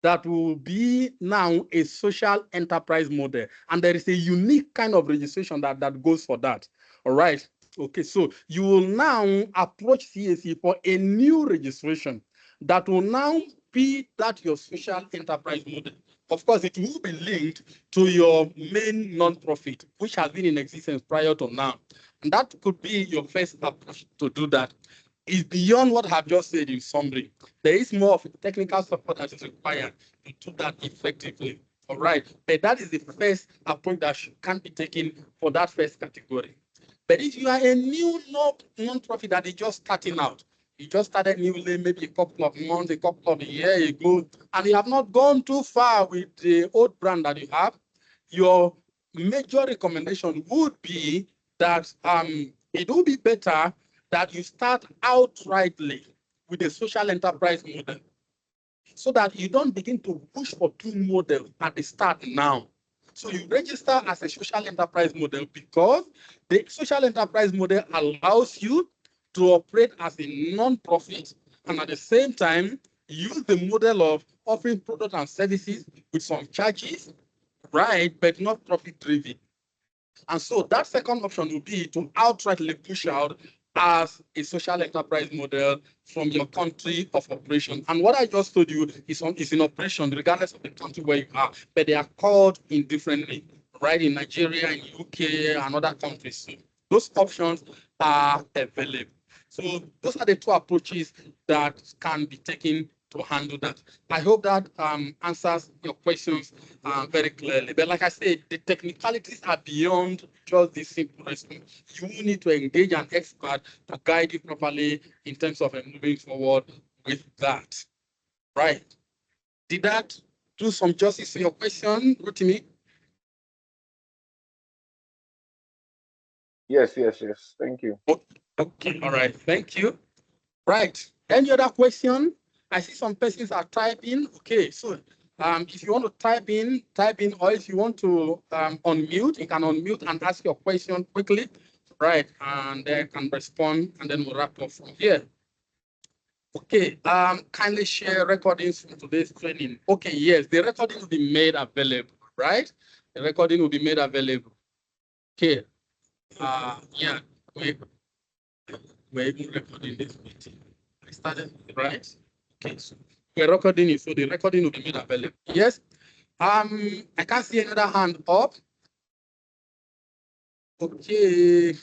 that will be now a social enterprise model. And there is a unique kind of registration that goes for that. All right. Okay, so you will now approach CAC for a new registration that will now be that your social enterprise model. Of course, it will be linked to your main non-profit, which has been in existence prior to now. And that could be your first approach to do that. Is beyond what I have just said in summary. There is more of technical support that is required to do that effectively. All right. But that is the first approach that can be taken for that first category. But if you are a new non-profit that is just starting out, you just started newly, maybe a couple of months, a couple of years ago, and you have not gone too far with the old brand that you have, your major recommendation would be that it will be better that you start outrightly with a social enterprise model, so that you don't begin to push for two models at the start now. So you register as a social enterprise model because the social enterprise model allows you to operate as a non-profit and at the same time use the model of offering products and services with some charges, right, but not profit driven. And so that second option would be to outrightly push out as a social enterprise model from your country of operation. And what I just told you is in operation regardless of the country where you are, but they are called in differently, right? In Nigeria, in UK, and other countries. So those options are available. So those are the two approaches that can be taken to handle that. I hope that answers your questions very clearly. But like I said, the technicalities are beyond just this simple response. You will need to engage an expert to guide you properly in terms of moving forward with that. Right. Did that do some justice to your question, Rotimi? Yes, yes, yes. Thank you. Okay, all right. Thank you. Right. Any other question? I see some persons are typing. Okay, so if you want to type in, or if you want to unmute, you can unmute and ask your question quickly. Right, and they can respond, and then we'll wrap up from here. Okay, kindly share recordings from today's training. Okay, yes, the recording will be made available, right? The recording will be made available. Okay, yeah, we're even recording this meeting. I started, right? Okay, so we're recording it, so the recording will be made available. Yes. I can't see another hand up. Okay.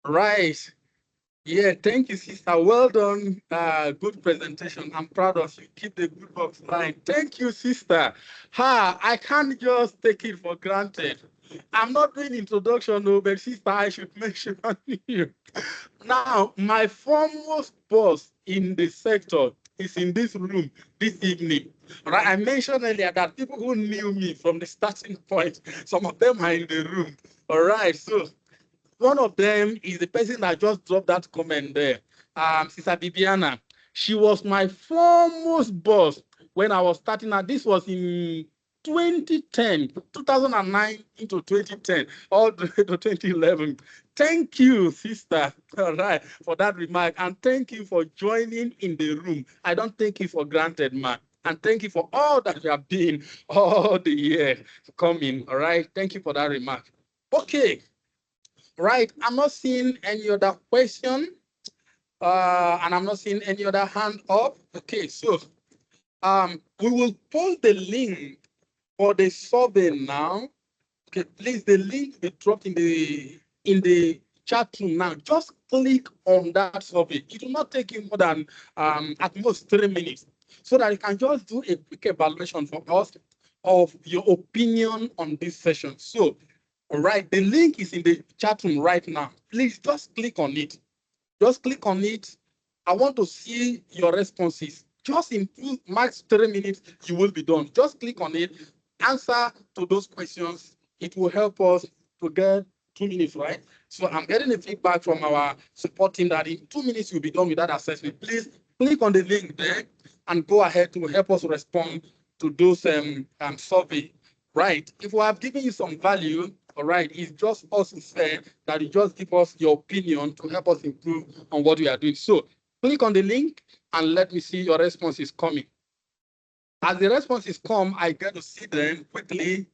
Right. Yeah, thank you, sister. Well done. Good presentation. I'm proud of you. Keep the good work line. Thank you, sister. I can't just take it for granted. I'm not doing introduction, no, but sister, I should mention you. Now, my foremost boss in the sector is in this room this evening. Right? I mentioned earlier that people who knew me from the starting point, some of them are in the room. All right, so one of them is the person that just dropped that comment there, Sister Bibiana. She was my foremost boss when I was starting out. This was in 2010, 2009 into 2010, all the way to 2011. Thank you, sister, all right, for that remark. And thank you for joining in the room. I don't take it for granted, man. And thank you for all that you have been all the year coming. All right. Thank you for that remark. Okay. Right. I'm not seeing any other question. And I'm not seeing any other hand up. Okay, so we will post the link for the survey now. Okay, please, the link will be dropped in the chat room now. Just click on that survey. It will not take you more than at most 3 minutes, so that you can just do a quick evaluation for us of your opinion on this session. So, all right, the link is in the chat room right now. Please just click on it. Just click on it. I want to see your responses. Just in max 3 minutes, you will be done. Just click on it, answer to those questions. It will help us to get 2 minutes, right? So I'm getting a feedback from our support team that in 2 minutes you'll be done with that assessment. Please click on the link there and go ahead to help us respond to those survey. Right. If we have given you some value, all right, it's just also fair that you just give us your opinion to help us improve on what we are doing. So click on the link and let me see your responses coming. As the responses come, I get to see them quickly.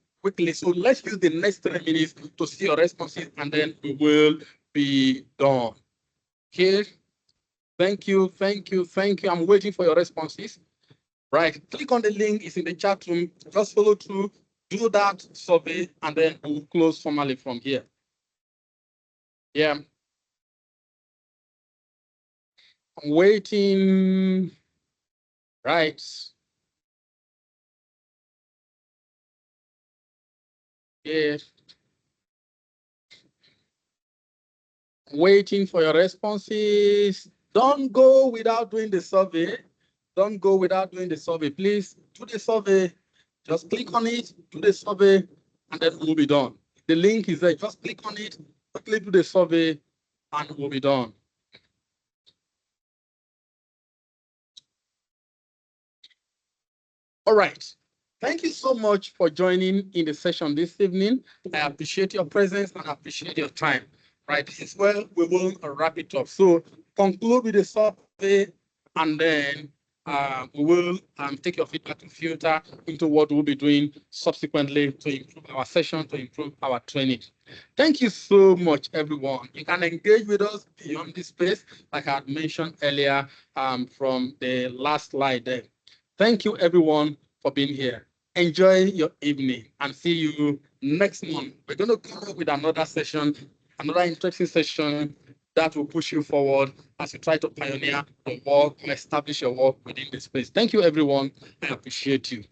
So let's use the next 3 minutes to see your responses, and then we will be done. Okay. Thank you. I'm waiting for your responses. Right. Click on the link. It's in the chat room. Just follow through, do that survey, and then we'll close formally from here. Yeah. I'm waiting. Right. Yeah. Waiting for your responses. Don't go without doing the survey. Don't go without doing the survey. Please do the survey. Just click on it, do the survey, and then we'll be done. The link is there. Just click on it, quickly do the survey and we'll be done. All right. Thank you so much for joining in the session this evening. I appreciate your presence and appreciate your time. Right, this is where we will wrap it up. So conclude with the survey, and then we will take your feedback to filter into what we'll be doing subsequently to improve our session, to improve our training. Thank you so much, everyone. You can engage with us beyond this space, like I had mentioned earlier from the last slide there. Thank you, everyone, for being here. Enjoy your evening and see you next month. We're going to come up with another session, another interesting session that will push you forward as you try to pioneer your work or establish your work within the space. Thank you, everyone. I appreciate you.